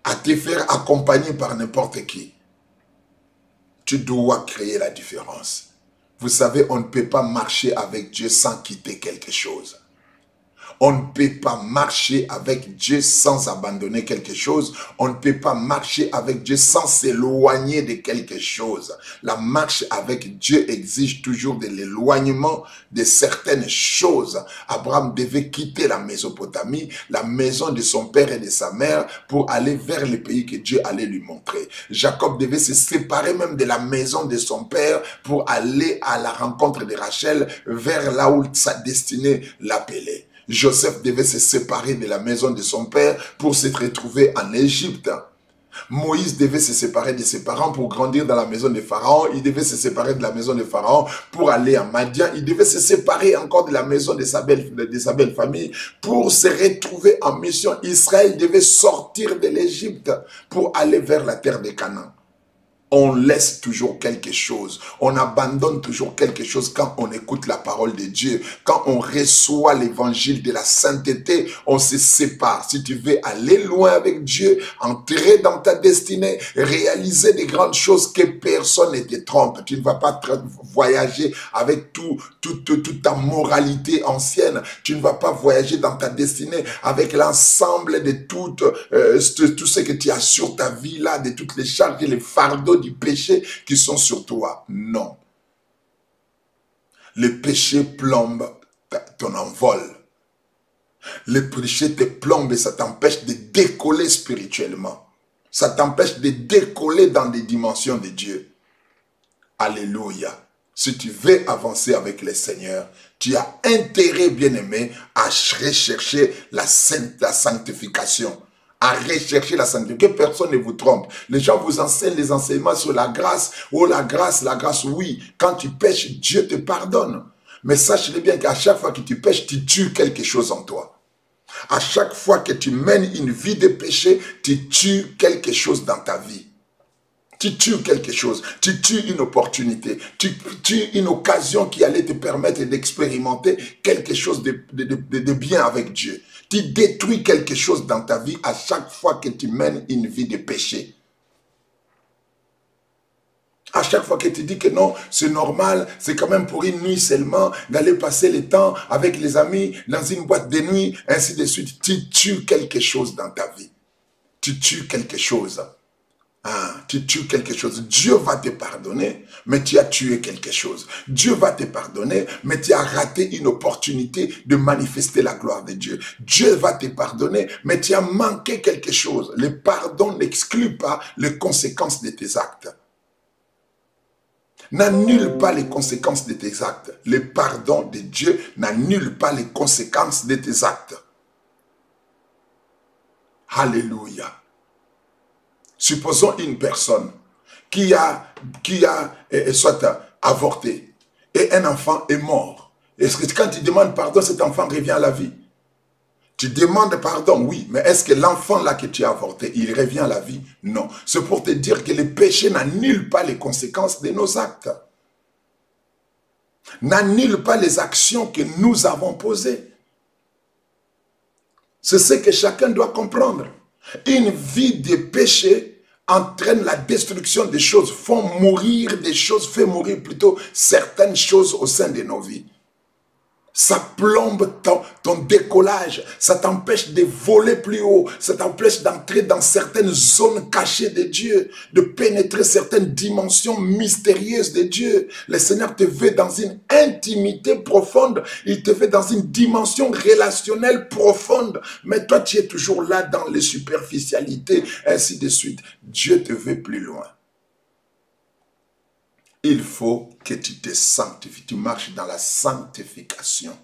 à te faire accompagner par n'importe qui. Tu dois créer la différence. Vous savez, on ne peut pas marcher avec Dieu sans quitter quelque chose. On ne peut pas marcher avec Dieu sans abandonner quelque chose. On ne peut pas marcher avec Dieu sans s'éloigner de quelque chose. La marche avec Dieu exige toujours de l'éloignement de certaines choses. Abraham devait quitter la Mésopotamie, la maison de son père et de sa mère, pour aller vers le pays que Dieu allait lui montrer. Jacob devait se séparer même de la maison de son père pour aller à la rencontre de Rachel, vers là où sa destinée l'appelait. Joseph devait se séparer de la maison de son père pour se retrouver en Égypte. Moïse devait se séparer de ses parents pour grandir dans la maison de Pharaon. Il devait se séparer de la maison de Pharaon pour aller à Madian. Il devait se séparer encore de la maison de sa belle famille pour se retrouver en mission. Israël devait sortir de l'Égypte pour aller vers la terre de Canaan. On laisse toujours quelque chose. On abandonne toujours quelque chose quand on écoute la parole de Dieu. Quand on reçoit l'évangile de la sainteté, on se sépare. Si tu veux aller loin avec Dieu, entrer dans ta destinée, réaliser des grandes choses, que personne ne te trompe. Tu ne vas pas voyager avec toute ta moralité ancienne. Tu ne vas pas voyager dans ta destinée avec l'ensemble de tout ce que tu as sur ta vie là, de toutes les charges et les fardeaux du péché qui sont sur toi. Non. Le péché plombe ton envol. Le péché te plombe et ça t'empêche de décoller spirituellement. Ça t'empêche de décoller dans des dimensions de Dieu. Alléluia. Si tu veux avancer avec le Seigneur, tu as intérêt, bien-aimé, à rechercher la sanctification. À rechercher la sanctification. Que personne ne vous trompe. Les gens vous enseignent les enseignements sur la grâce. Oh, la grâce, oui. Quand tu pêches, Dieu te pardonne. Mais sache-le bien qu'à chaque fois que tu pêches, tu tues quelque chose en toi. À chaque fois que tu mènes une vie de péché, tu tues quelque chose dans ta vie. Tu tues quelque chose, tu tues une opportunité, tu tues une occasion qui allait te permettre d'expérimenter quelque chose de bien avec Dieu. Tu détruis quelque chose dans ta vie à chaque fois que tu mènes une vie de péché. À chaque fois que tu dis que non, c'est normal, c'est quand même pour une nuit seulement, d'aller passer le temps avec les amis dans une boîte de nuit, ainsi de suite. Tu tues quelque chose dans ta vie. Tu tues quelque chose. Ah, tu tues quelque chose. Dieu va te pardonner, mais tu as tué quelque chose. Dieu va te pardonner, mais tu as raté une opportunité de manifester la gloire de Dieu. Dieu va te pardonner, mais tu as manqué quelque chose. Le pardon n'exclut pas les conséquences de tes actes. N'annule pas les conséquences de tes actes. Le pardon de Dieu n'annule pas les conséquences de tes actes. Alléluia. Supposons une personne qui a soit avorté et un enfant est mort. Est-ce que quand tu demandes pardon, cet enfant revient à la vie? Tu demandes pardon, oui, mais est-ce que l'enfant là que tu as avorté, il revient à la vie? Non. C'est pour te dire que le péché n'annule pas les conséquences de nos actes. N'annule pas les actions que nous avons posées. C'est ce que chacun doit comprendre. Une vie de péché entraîne la destruction des choses, font mourir des choses, fait mourir plutôt certaines choses au sein de nos vies. Ça plombe ton décollage, ça t'empêche de voler plus haut, ça t'empêche d'entrer dans certaines zones cachées de Dieu, de pénétrer certaines dimensions mystérieuses de Dieu. Le Seigneur te veut dans une intimité profonde, il te veut dans une dimension relationnelle profonde, mais toi tu es toujours là dans les superficialités, ainsi de suite. Dieu te veut plus loin. Il faut que tu te sanctifies, tu marches dans la sanctification.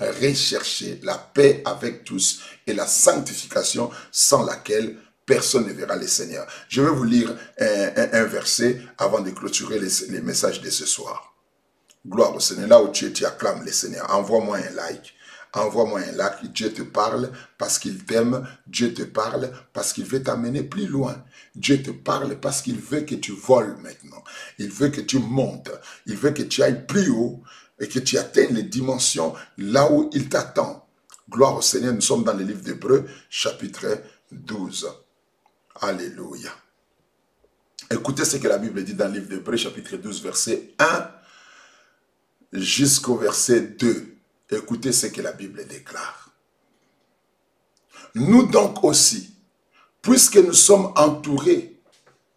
Rechercher la paix avec tous et la sanctification sans laquelle personne ne verra le Seigneur. Je vais vous lire un verset avant de clôturer les messages de ce soir. Gloire au Seigneur. Là où tu es, tu acclames le Seigneur. Envoie-moi un like. Envoie-moi un like. Dieu te parle parce qu'il t'aime. Dieu te parle parce qu'il veut t'amener plus loin. Dieu te parle parce qu'il veut que tu voles maintenant. Il veut que tu montes. Il veut que tu ailles plus haut et que tu atteignes les dimensions là où il t'attend. Gloire au Seigneur. Nous sommes dans le livre d'Hébreux, chapitre 12. Alléluia. Écoutez ce que la Bible dit dans le livre d'Hébreux, chapitre 12, verset 1 jusqu'au verset 2. Écoutez ce que la Bible déclare. Nous donc aussi, puisque nous sommes entourés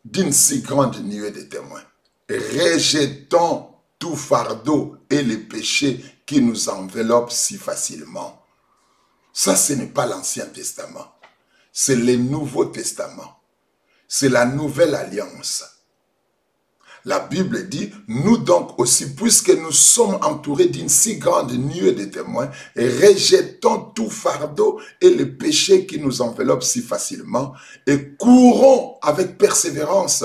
d'une si grande nuée de témoins, rejetons tout fardeau et les péchés qui nous enveloppent si facilement. Ça, ce n'est pas l'Ancien Testament. C'est le Nouveau Testament. C'est la Nouvelle Alliance. La Bible dit, nous donc aussi, puisque nous sommes entourés d'une si grande nuée de témoins, rejetons tout fardeau et le péché qui nous enveloppe si facilement et courons avec persévérance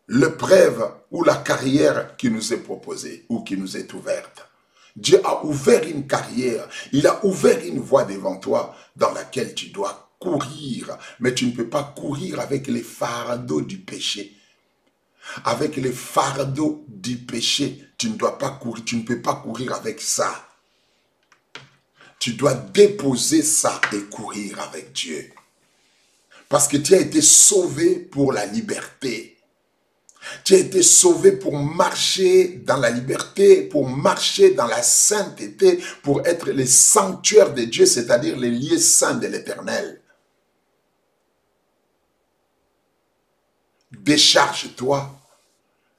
l'épreuve ou la carrière qui nous est proposée ou qui nous est ouverte. Dieu a ouvert une carrière, il a ouvert une voie devant toi dans laquelle tu dois courir, mais tu ne peux pas courir avec les fardeaux du péché. Avec les fardeaux du péché, tu ne dois pas courir, tu ne peux pas courir avec ça. Tu dois déposer ça et courir avec Dieu. Parce que tu as été sauvé pour la liberté. Tu as été sauvé pour marcher dans la liberté, pour marcher dans la sainteté, pour être les sanctuaires de Dieu, c'est-à-dire les lieux saints de l'Éternel. Décharge-toi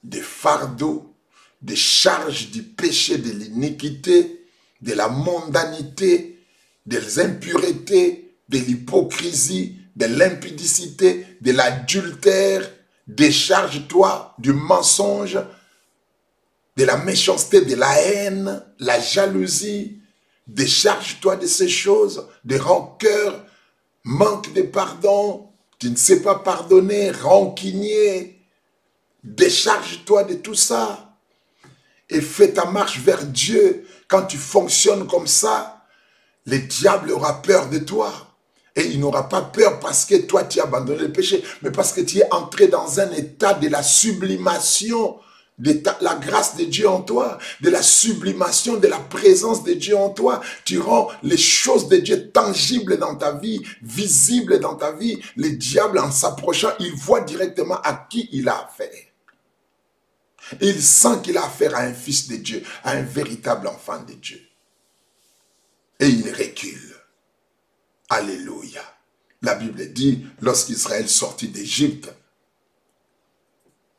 des fardeaux, des charges du péché, de l'iniquité, de la mondanité, des impuretés, de l'hypocrisie, de l'impudicité, de l'adultère. Décharge-toi du mensonge, de la méchanceté, de la haine, la jalousie. Décharge-toi de ces choses, de rancœur, manque de pardon, tu ne sais pas pardonner, rancunier. Décharge-toi de tout ça et fais ta marche vers Dieu. Quand tu fonctionnes comme ça, le diable aura peur de toi. Et il n'aura pas peur parce que toi tu as abandonné le péché, mais parce que tu es entré dans un état de la sublimation, de la grâce de Dieu en toi, de la sublimation de la présence de Dieu en toi. Tu rends les choses de Dieu tangibles dans ta vie, visibles dans ta vie. Le diable, en s'approchant, il voit directement à qui il a affaire. Il sent qu'il a affaire à un fils de Dieu, à un véritable enfant de Dieu. Et il recule. Alléluia. La Bible dit, lorsqu'Israël sortit d'Égypte,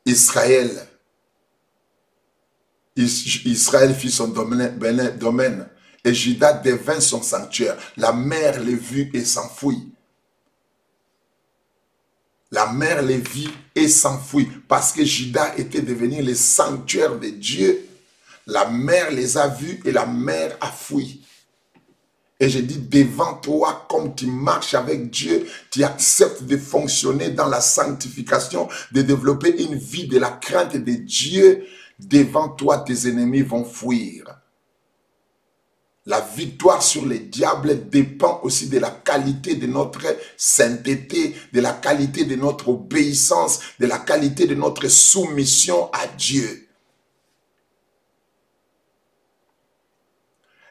Israël fit son domaine et Juda devint son sanctuaire. La mer les vit et s'enfuit. La mer les vit et s'enfuit parce que Juda était devenu le sanctuaire de Dieu. La mer les a vus et la mer a fui. Et je dis, devant toi, comme tu marches avec Dieu, tu acceptes de fonctionner dans la sanctification, de développer une vie de la crainte de Dieu. Devant toi, tes ennemis vont fuir. La victoire sur les diables dépend aussi de la qualité de notre sainteté, de la qualité de notre obéissance, de la qualité de notre soumission à Dieu.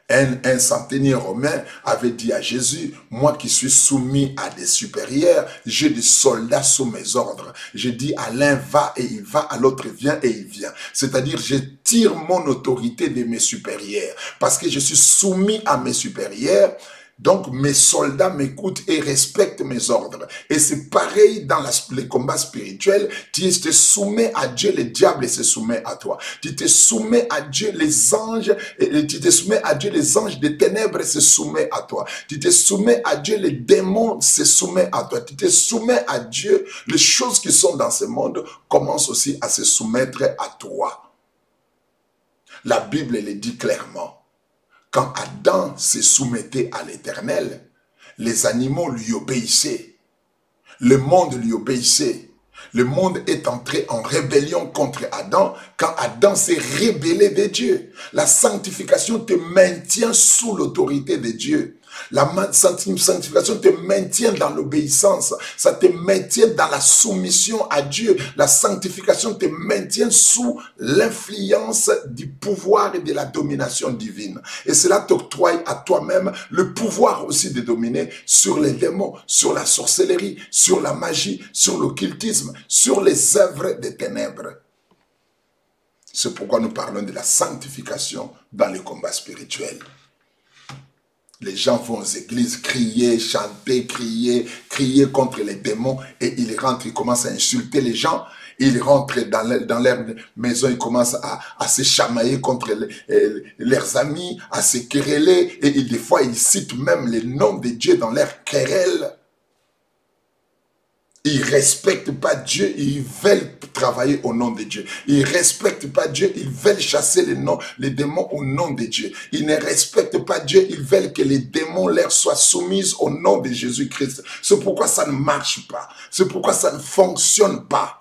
Un centenier romain avait dit à Jésus, moi qui suis soumis à des supérieurs, j'ai des soldats sous mes ordres. Je dis à l'un va et il va, à l'autre vient et il vient. C'est-à-dire, je tire mon autorité de mes supérieurs parce que je suis soumis à mes supérieurs. Donc, mes soldats m'écoutent et respectent mes ordres. Et c'est pareil dans les combats spirituels. Tu te soumets à Dieu, le diable se soumet à toi. Tu te soumets à Dieu, les anges, tu te soumets à Dieu, les anges des ténèbres se soumettent à toi. Tu te soumets à Dieu, les démons se soumettent à toi. Tu te soumets à Dieu, les choses qui sont dans ce monde commencent aussi à se soumettre à toi. La Bible le dit clairement. Quand Adam se soumettait à l'Éternel, les animaux lui obéissaient. Le monde lui obéissait. Le monde est entré en rébellion contre Adam quand Adam s'est rébellé de Dieu. La sanctification te maintient sous l'autorité de Dieu. La sanctification te maintient dans l'obéissance. Ça te maintient dans la soumission à Dieu. La sanctification te maintient sous l'influence du pouvoir et de la domination divine. Et cela t'octroie à toi-même le pouvoir aussi de dominer sur les démons, sur la sorcellerie, sur la magie, sur l'occultisme, sur les œuvres des ténèbres. C'est pourquoi nous parlons de la sanctification dans le combat spirituel. Les gens vont aux églises crier, chanter, crier contre les démons et ils rentrent, ils commencent à insulter les gens. Ils rentrent dans leur maison, ils commencent à se chamailler contre leurs amis, à se quereller et des fois ils citent même les noms de Dieu dans leurs querelles. Ils ne respectent pas Dieu, ils veulent travailler au nom de Dieu. Ils ne respectent pas Dieu, ils veulent chasser les démons au nom de Dieu. Ils ne respectent pas Dieu, ils veulent que les démons leur soient soumis au nom de Jésus-Christ. C'est pourquoi ça ne marche pas. C'est pourquoi ça ne fonctionne pas.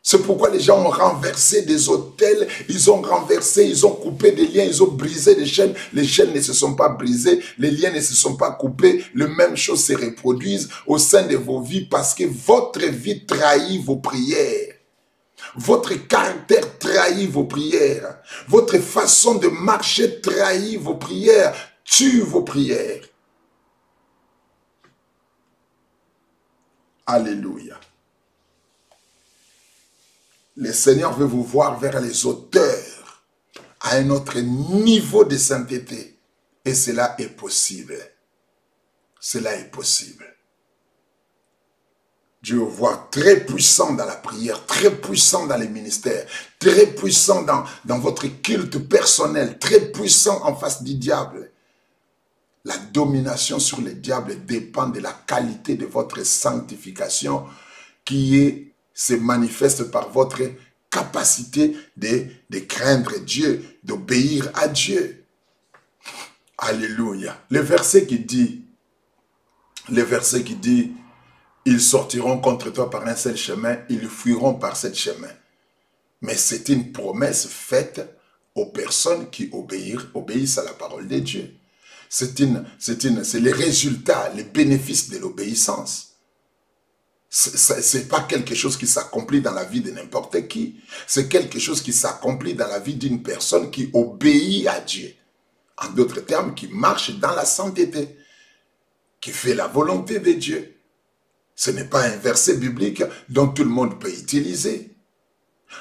C'est pourquoi les gens ont renversé des autels, ils ont renversé, ils ont coupé des liens, ils ont brisé des chaînes. Les chaînes ne se sont pas brisées, les liens ne se sont pas coupés. Les mêmes choses se reproduisent au sein de vos vies parce que votre vie trahit vos prières. Votre caractère trahit vos prières. Votre façon de marcher trahit vos prières, tue vos prières. Alléluia. Le Seigneur veut vous voir vers les hauteurs, à un autre niveau de sainteté. Et cela est possible. Cela est possible. Dieu vous voit très puissant dans la prière, très puissant dans les ministères, très puissant dans votre culte personnel, très puissant en face du diable. La domination sur le diable dépend de la qualité de votre sanctification qui se manifeste par votre capacité de craindre Dieu, d'obéir à Dieu. Alléluia. Le verset qui dit, ils sortiront contre toi par un seul chemin, ils fuiront par ce chemin. Mais c'est une promesse faite aux personnes qui obéissent à la parole de Dieu. C'est les résultats, les bénéfices de l'obéissance. Ce n'est pas quelque chose qui s'accomplit dans la vie de n'importe qui. C'est quelque chose qui s'accomplit dans la vie d'une personne qui obéit à Dieu. En d'autres termes, qui marche dans la sainteté, qui fait la volonté de Dieu. Ce n'est pas un verset biblique dont tout le monde peut utiliser.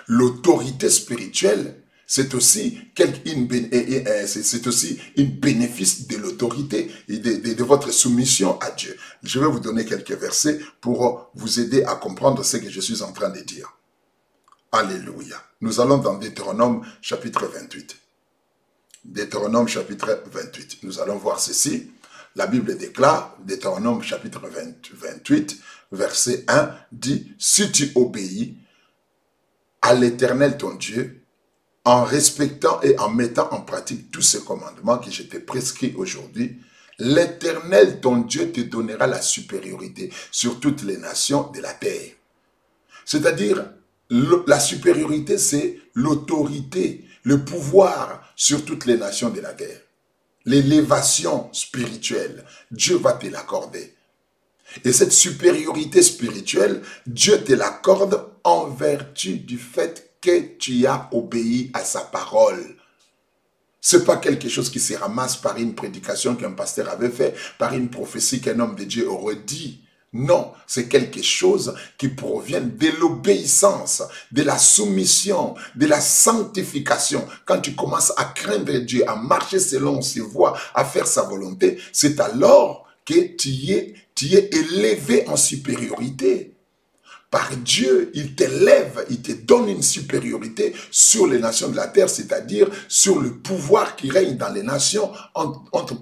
L'autorité spirituelle, c'est aussi une bénéfice de l'autorité et de votre soumission à Dieu. Je vais vous donner quelques versets pour vous aider à comprendre ce que je suis en train de dire. Alléluia. Nous allons dans Deutéronome chapitre 28. Deutéronome chapitre 28. Nous allons voir ceci. La Bible déclare, Deutéronome chapitre 28, verset 1, dit « Si tu obéis à l'Éternel ton Dieu, en respectant et en mettant en pratique tous ces commandements que je t'ai prescrits aujourd'hui, l'Éternel ton Dieu te donnera la supériorité sur toutes les nations de la terre. » C'est-à-dire, la supériorité, c'est l'autorité, le pouvoir sur toutes les nations de la terre. L'élévation spirituelle, Dieu va te l'accorder. Et cette supériorité spirituelle, Dieu te l'accorde en vertu du fait que tu as obéi à sa parole. C'est pas quelque chose qui se ramasse par une prédication qu'un pasteur avait fait, par une prophétie qu'un homme de Dieu aurait dit. Non, c'est quelque chose qui provient de l'obéissance, de la soumission, de la sanctification. Quand tu commences à craindre Dieu, à marcher selon ses voies, à faire sa volonté, c'est alors que tu es élevé en supériorité. Par Dieu, il t'élève, il te donne une supériorité sur les nations de la terre, c'est-à-dire sur le pouvoir qui règne dans les nations, entre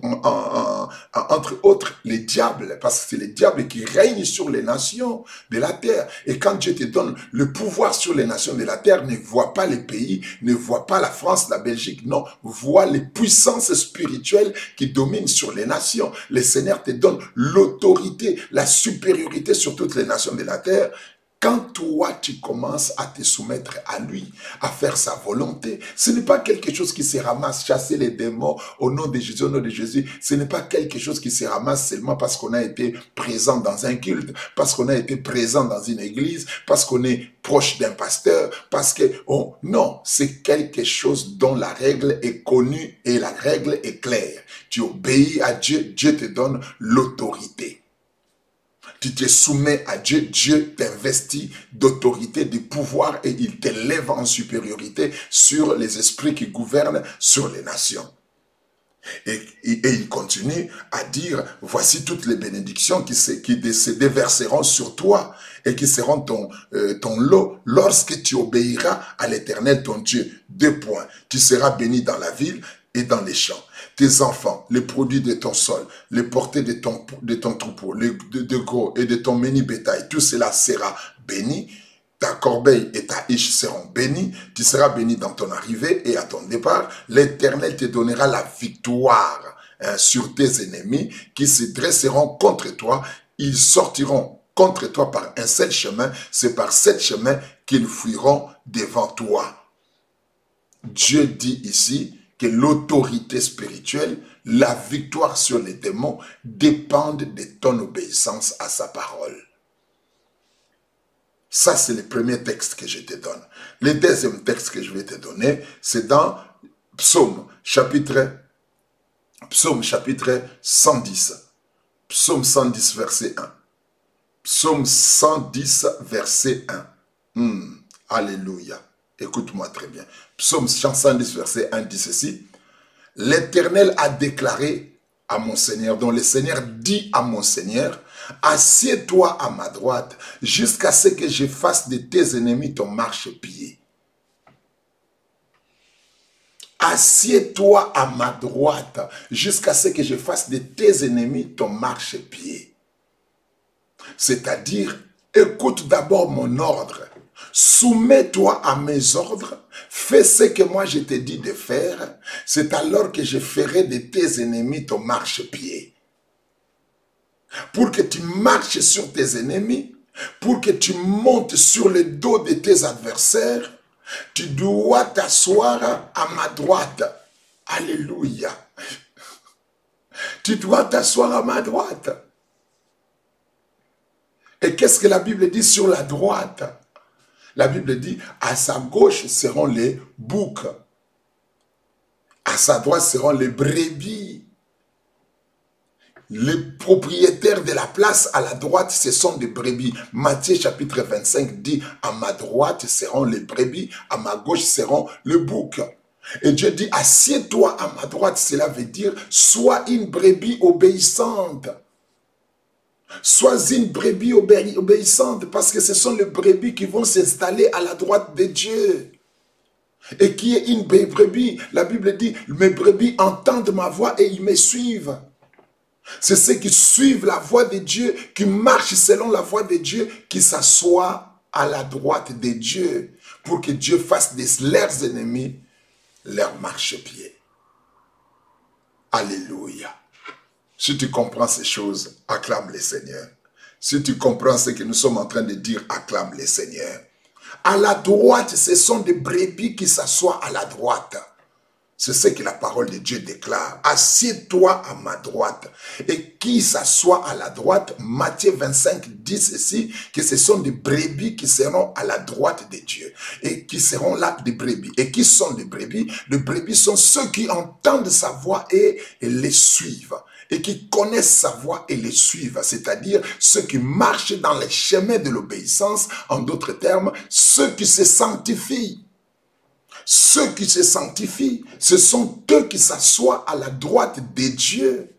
autres les diables, parce que c'est les diables qui règnent sur les nations de la terre. Et quand Dieu te donne le pouvoir sur les nations de la terre, ne vois pas les pays, ne vois pas la France, la Belgique, non, vois les puissances spirituelles qui dominent sur les nations. Le Seigneur te donne l'autorité, la supériorité sur toutes les nations de la terre. Quand toi, tu commences à te soumettre à lui, à faire sa volonté, ce n'est pas quelque chose qui se ramasse, chasser les démons au nom de Jésus, au nom de Jésus. Ce n'est pas quelque chose qui se ramasse seulement parce qu'on a été présent dans un culte, parce qu'on a été présent dans une église, parce qu'on est proche d'un pasteur, parce que... Oh, non, c'est quelque chose dont la règle est connue et la règle est claire. Tu obéis à Dieu, Dieu te donne l'autorité. Tu te soumets à Dieu, Dieu t'investit d'autorité, de pouvoir et il t'élève en supériorité sur les esprits qui gouvernent sur les nations. Et il continue à dire, voici toutes les bénédictions qui se déverseront sur toi et qui seront ton lot lorsque tu obéiras à l'Éternel ton Dieu. 2 points. Tu seras béni dans la ville et dans les champs. Tes enfants, les produits de ton sol, les portées de ton troupeau, de gros et de ton menu bétail, tout cela sera béni. Ta corbeille et ta hiche seront bénis. Tu seras béni dans ton arrivée et à ton départ. L'Éternel te donnera la victoire sur tes ennemis qui se dresseront contre toi. Ils sortiront contre toi par un seul chemin. C'est par cet chemin qu'ils fuiront devant toi. Dieu dit ici que l'autorité spirituelle, la victoire sur les démons dépendent de ton obéissance à sa parole. Ça, c'est le premier texte que je te donne. Le deuxième texte que je vais te donner, c'est dans Psaume chapitre 110. Psaume 110, verset 1. Psaume 110, verset 1. Alléluia. Écoute-moi très bien. Psaume 110, verset 1 dit ceci. L'Éternel a déclaré à mon Seigneur, dont le Seigneur dit à mon Seigneur, assieds-toi à ma droite jusqu'à ce que je fasse de tes ennemis ton marchepied. Assieds-toi à ma droite jusqu'à ce que je fasse de tes ennemis ton marchepied. C'est-à-dire, écoute d'abord mon ordre. Soumets-toi à mes ordres, fais ce que moi je te dis de faire, c'est alors que je ferai de tes ennemis ton marchepied. Pour que tu marches sur tes ennemis, pour que tu montes sur le dos de tes adversaires, tu dois t'asseoir à ma droite. Alléluia. Tu dois t'asseoir à ma droite. Et qu'est-ce que la Bible dit sur la droite? La Bible dit, à sa gauche seront les boucs. À sa droite seront les brebis. Les propriétaires de la place à la droite, ce sont des brebis. Matthieu chapitre 25 dit, à ma droite seront les brebis, à ma gauche seront les boucs. Et Dieu dit, assieds-toi à ma droite. Cela veut dire, sois une brebis obéissante. Sois une brebis obéissante, parce que ce sont les brebis qui vont s'installer à la droite de Dieu. Et qui est une brebis? La Bible dit, mes brebis entendent ma voix et ils me suivent. C'est ceux qui suivent la voix de Dieu, qui marchent selon la voix de Dieu, qui s'assoient à la droite de Dieu, pour que Dieu fasse de leurs ennemis leur marchepied. Alléluia. Si tu comprends ces choses, acclame le Seigneur. Si tu comprends ce que nous sommes en train de dire, acclame le Seigneur. À la droite, ce sont des brebis qui s'assoient à la droite. C'est ce que la parole de Dieu déclare. Assieds-toi à ma droite. Et qui s'assoit à la droite, Matthieu 25 dit ceci, que ce sont des brebis qui seront à la droite de Dieu. Et qui seront là des brebis. Et qui sont des brebis? Les brebis sont ceux qui entendent sa voix et les suivent. Et qui connaissent sa voix et les suivent. C'est-à-dire ceux qui marchent dans les chemins de l'obéissance. En d'autres termes, ceux qui se sanctifient. Ceux qui se sanctifient, ce sont eux qui s'assoient à la droite de Dieu.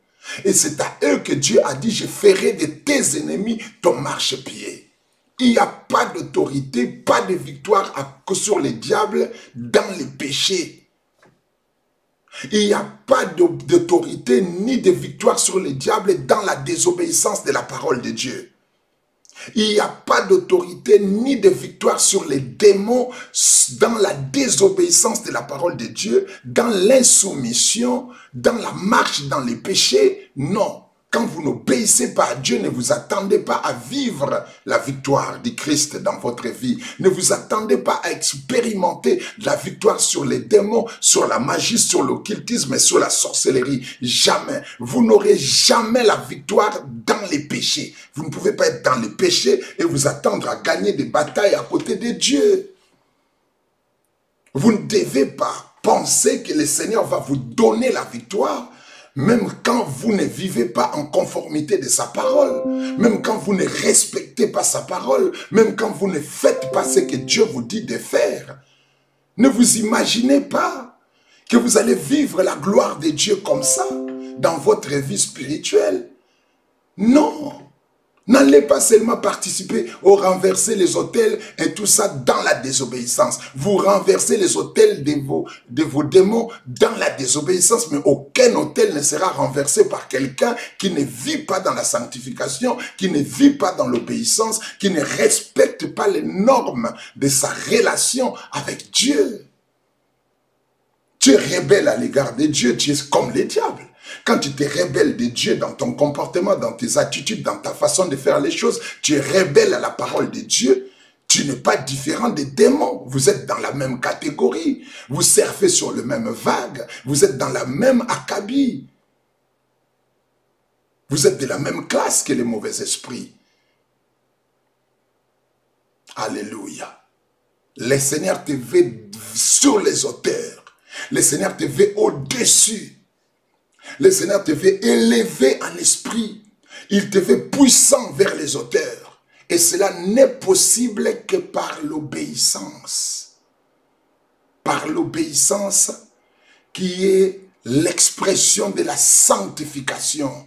Et c'est à eux que Dieu a dit, je ferai de tes ennemis ton marchepied. Il n'y a pas d'autorité, pas de victoire sur les diables dans les péchés. Il n'y a pas d'autorité ni de victoire sur les diables dans la désobéissance de la parole de Dieu. Il n'y a pas d'autorité ni de victoire sur les démons dans la désobéissance de la parole de Dieu, dans l'insoumission, dans la marche dans les péchés. Non. Quand vous n'obéissez pas à Dieu, ne vous attendez pas à vivre la victoire du Christ dans votre vie. Ne vous attendez pas à expérimenter la victoire sur les démons, sur la magie, sur l'occultisme et sur la sorcellerie. Jamais. Vous n'aurez jamais la victoire dans les péchés. Vous ne pouvez pas être dans les péchés et vous attendre à gagner des batailles à côté de Dieu. Vous ne devez pas penser que le Seigneur va vous donner la victoire même quand vous ne vivez pas en conformité de sa parole, même quand vous ne respectez pas sa parole, même quand vous ne faites pas ce que Dieu vous dit de faire. Ne vous imaginez pas que vous allez vivre la gloire de Dieu comme ça dans votre vie spirituelle. Non. N'allez pas seulement participer au renverser les autels et tout ça dans la désobéissance. Vous renversez les autels de vos démons dans la désobéissance, mais aucun autel ne sera renversé par quelqu'un qui ne vit pas dans la sanctification, qui ne vit pas dans l'obéissance, qui ne respecte pas les normes de sa relation avec Dieu. Tu es rebelle à l'égard de Dieu, tu es comme les diables. Quand tu te rebelles de Dieu dans ton comportement, dans tes attitudes, dans ta façon de faire les choses, tu es rebelle à la parole de Dieu, tu n'es pas différent des démons. Vous êtes dans la même catégorie. Vous surfez sur le même vague. Vous êtes dans la même acabit. Vous êtes de la même classe que les mauvais esprits. Alléluia. Le Seigneur te veut sur les hauteurs. Le Seigneur te veut au-dessus. Le Seigneur te fait élever en esprit. Il te fait puissant vers les hauteurs. Et cela n'est possible que par l'obéissance. Par l'obéissance qui est l'expression de la sanctification.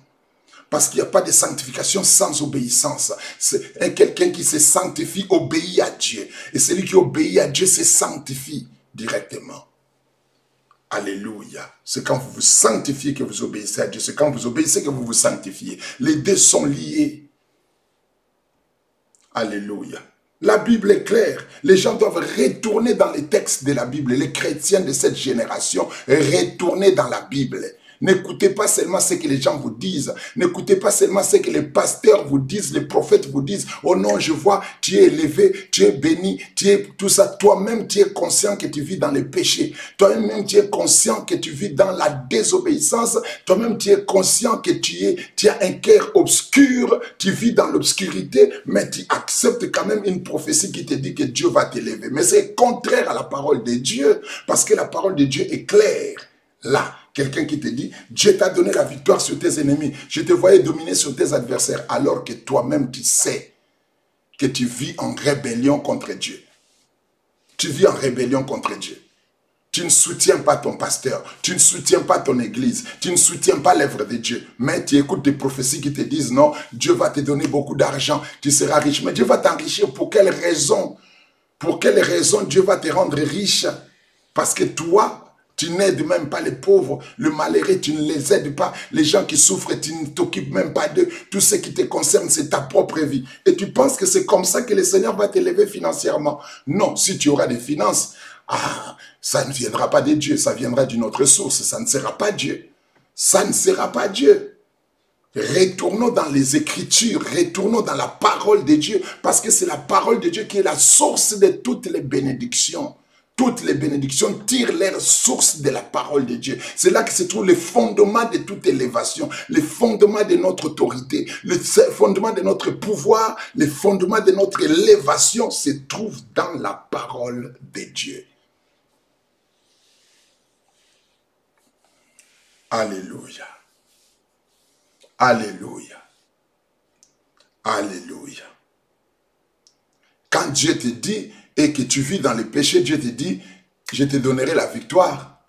Parce qu'il n'y a pas de sanctification sans obéissance. C'est quelqu'un qui se sanctifie, obéit à Dieu. Et celui qui obéit à Dieu se sanctifie directement. Alléluia. C'est quand vous vous sanctifiez que vous obéissez à Dieu. C'est quand vous obéissez que vous vous sanctifiez. Les deux sont liés. Alléluia. La Bible est claire. Les gens doivent retourner dans les textes de la Bible. Les chrétiens de cette génération, retournez dans la Bible. N'écoutez pas seulement ce que les gens vous disent. N'écoutez pas seulement ce que les pasteurs vous disent, les prophètes vous disent. Oh non, je vois, tu es élevé, tu es béni, tu es tout ça. Toi-même, tu es conscient que tu vis dans les péchés. Toi-même, tu es conscient que tu vis dans la désobéissance. Toi-même, tu es conscient que tu as un cœur obscur. Tu vis dans l'obscurité, mais tu acceptes quand même une prophétie qui te dit que Dieu va t'élever. Mais c'est contraire à la parole de Dieu, parce que la parole de Dieu est claire. Là, quelqu'un qui te dit, Dieu t'a donné la victoire sur tes ennemis. Je te voyais dominer sur tes adversaires, alors que toi-même tu sais que tu vis en rébellion contre Dieu. Tu vis en rébellion contre Dieu. Tu ne soutiens pas ton pasteur, tu ne soutiens pas ton église, tu ne soutiens pas l'œuvre de Dieu. Mais tu écoutes des prophéties qui te disent, non, Dieu va te donner beaucoup d'argent, tu seras riche. Mais Dieu va t'enrichir pour quelle raison? Pour quelle raison Dieu va te rendre riche? Parce que toi, tu n'aides même pas les pauvres, le malheureux, tu ne les aides pas. Les gens qui souffrent, tu ne t'occupes même pas d'eux. Tout ce qui te concerne, c'est ta propre vie. Et tu penses que c'est comme ça que le Seigneur va t'élever financièrement. Non, si tu auras des finances, ça ne viendra pas de Dieu, ça viendra d'une autre source. Ça ne sera pas Dieu. Ça ne sera pas Dieu. Retournons dans les Écritures, retournons dans la parole de Dieu, parce que c'est la parole de Dieu qui est la source de toutes les bénédictions. toutes les bénédictions tirent leur source de la parole de Dieu. C'est là que se trouve le fondement de toute élévation, le fondement de notre autorité, le fondement de notre pouvoir, le fondement de notre élévation se trouve dans la parole de Dieu. Alléluia. Alléluia. Alléluia. Quand Dieu te dit et que tu vis dans le péché, Dieu te dit, je te donnerai la victoire.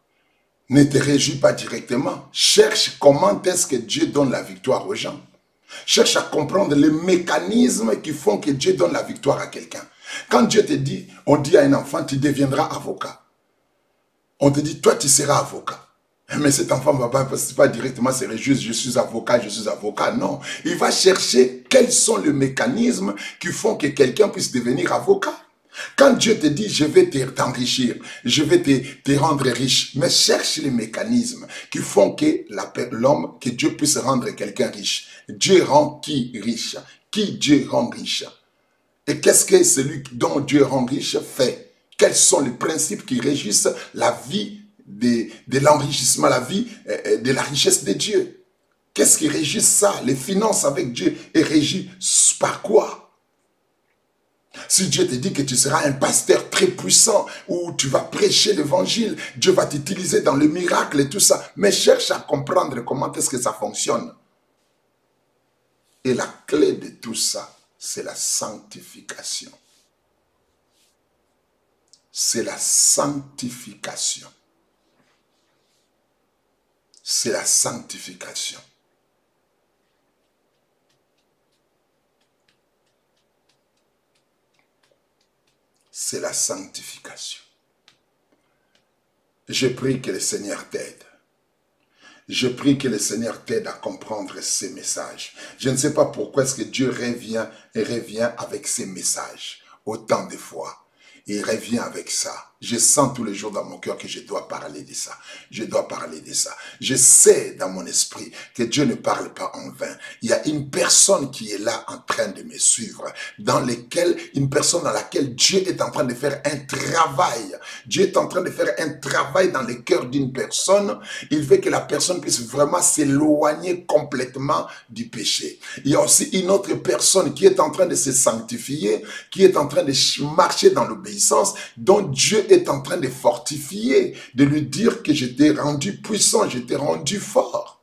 Ne te réjouis pas directement. Cherche comment est-ce que Dieu donne la victoire aux gens. Cherche à comprendre les mécanismes qui font que Dieu donne la victoire à quelqu'un. Quand Dieu te dit, on dit à un enfant, tu deviendras avocat. On te dit, toi tu seras avocat. Mais cet enfant ne va pas directement se réjouir, je suis avocat, je suis avocat. Non, il va chercher quels sont les mécanismes qui font que quelqu'un puisse devenir avocat. Quand Dieu te dit, je vais t'enrichir, je vais te rendre riche, mais cherche les mécanismes qui font que l'homme, que Dieu puisse rendre quelqu'un riche. Dieu rend qui riche? Qui Dieu rend riche? Et qu'est-ce que celui dont Dieu rend riche fait? Quels sont les principes qui régissent la vie de l'enrichissement, la vie de la richesse de Dieu? Qu'est-ce qui régit ça? Les finances avec Dieu est régie par quoi? Si Dieu te dit que tu seras un pasteur très puissant, où tu vas prêcher l'évangile, Dieu va t'utiliser dans le miracle et tout ça, mais cherche à comprendre comment est-ce que ça fonctionne. Et la clé de tout ça, c'est la sanctification. C'est la sanctification. C'est la sanctification. C'est la sanctification. Je prie que le Seigneur t'aide. Je prie que le Seigneur t'aide à comprendre ces messages. Je ne sais pas pourquoi est-ce que Dieu revient et revient avec ces messages. Autant de fois, il revient avec ça. Je sens tous les jours dans mon cœur que je dois parler de ça. Je dois parler de ça. Je sais dans mon esprit que Dieu ne parle pas en vain. Il y a une personne qui est là en train de me suivre, une personne dans laquelle Dieu est en train de faire un travail. Dieu est en train de faire un travail dans le cœur d'une personne. Il veut que la personne puisse vraiment s'éloigner complètement du péché. Il y a aussi une autre personne qui est en train de se sanctifier, qui est en train de marcher dans l'obéissance, dont Dieu est en train de fortifier, de lui dire que je t'ai rendu puissant, je t'ai rendu fort.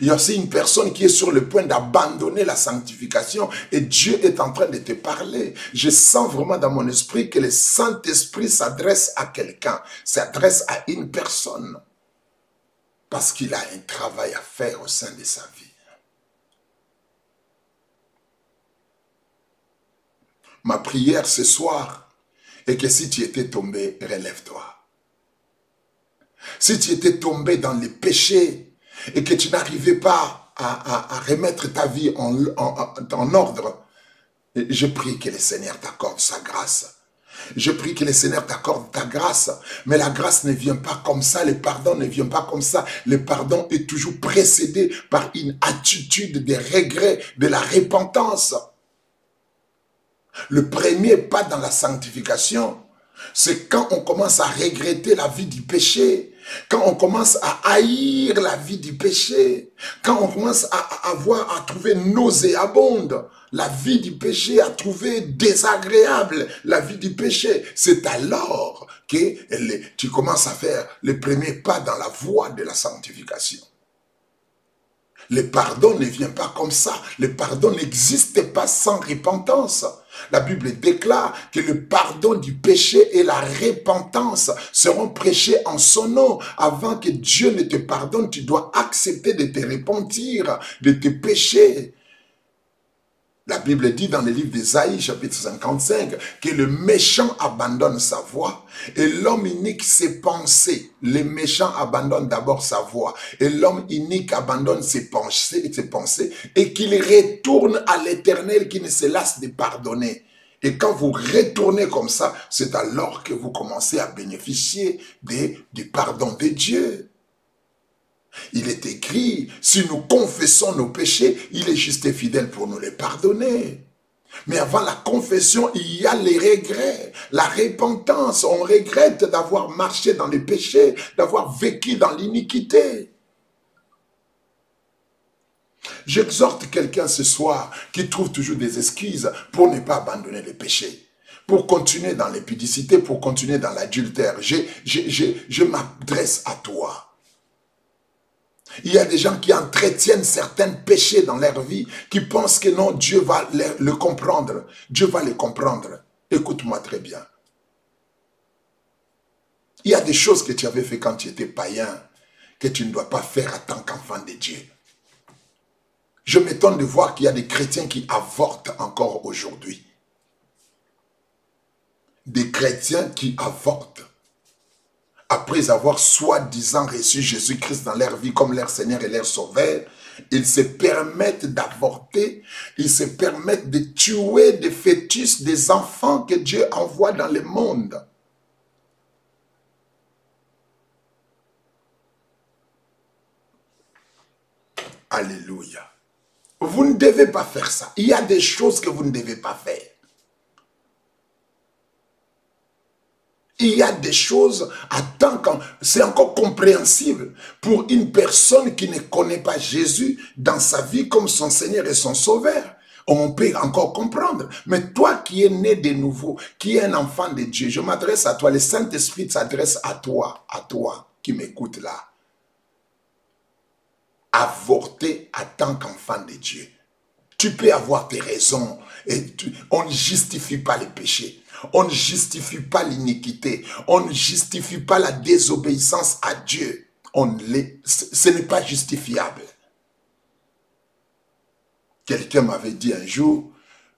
Il y a aussi une personne qui est sur le point d'abandonner la sanctification et Dieu est en train de te parler. Je sens vraiment dans mon esprit que le Saint-Esprit s'adresse à quelqu'un, s'adresse à une personne parce qu'il a un travail à faire au sein de sa vie. Ma prière ce soir est que si tu étais tombé, relève-toi. Si tu étais tombé dans les péchés et que tu n'arrivais pas à remettre ta vie en ordre, je prie que le Seigneur t'accorde sa grâce. Je prie que le Seigneur t'accorde ta grâce. Mais la grâce ne vient pas comme ça, le pardon ne vient pas comme ça. Le pardon est toujours précédé par une attitude de regret, de la repentance. Le premier pas dans la sanctification, c'est quand on commence à regretter la vie du péché, quand on commence à haïr la vie du péché, quand on commence à trouver nauséabonde la vie du péché, à trouver désagréable la vie du péché, c'est alors que tu commences à faire le premier pas dans la voie de la sanctification. Le pardon ne vient pas comme ça. Le pardon n'existe pas sans repentance. La Bible déclare que le pardon du péché et la repentance seront prêchés en son nom. Avant que Dieu ne te pardonne, tu dois accepter de te repentir de tes péchés. La Bible dit dans le livre d'Ésaïe, chapitre 55, que le méchant abandonne sa voie et l'homme inique ses pensées. Le méchant abandonne d'abord sa voie et l'homme inique abandonne ses pensées et qu'il retourne à l'Éternel qui ne se lasse de pardonner. Et quand vous retournez comme ça, c'est alors que vous commencez à bénéficier du pardon de Dieu. Il est écrit, si nous confessons nos péchés, il est juste et fidèle pour nous les pardonner. Mais avant la confession, il y a les regrets, la repentance. On regrette d'avoir marché dans le péché, d'avoir vécu dans l'iniquité. J'exhorte quelqu'un ce soir qui trouve toujours des excuses pour ne pas abandonner le péché, pour continuer dans l'impudicité, pour continuer dans l'adultère. Je m'adresse à toi. Il y a des gens qui entretiennent certains péchés dans leur vie, qui pensent que non, Dieu va le comprendre. Dieu va les comprendre. Écoute-moi très bien. Il y a des choses que tu avais fait quand tu étais païen, que tu ne dois pas faire en tant qu'enfant de Dieu. Je m'étonne de voir qu'il y a des chrétiens qui avortent encore aujourd'hui. Des chrétiens qui avortent. Après avoir soi-disant reçu Jésus-Christ dans leur vie comme leur Seigneur et leur Sauveur, ils se permettent d'avorter, ils se permettent de tuer des fœtus, des enfants que Dieu envoie dans le monde. Alléluia. Vous ne devez pas faire ça. Il y a des choses que vous ne devez pas faire. Il y a des choses, c'est encore compréhensible pour une personne qui ne connaît pas Jésus dans sa vie comme son Seigneur et son Sauveur. On peut encore comprendre. Mais toi qui es né de nouveau, qui es un enfant de Dieu, je m'adresse à toi, le Saint-Esprit s'adresse à toi qui m'écoutes là. Avorter en tant qu'enfant de Dieu. Tu peux avoir tes raisons et on ne justifie pas les péchés. On ne justifie pas l'iniquité. On ne justifie pas la désobéissance à Dieu. Ce n'est pas justifiable. Quelqu'un m'avait dit un jour,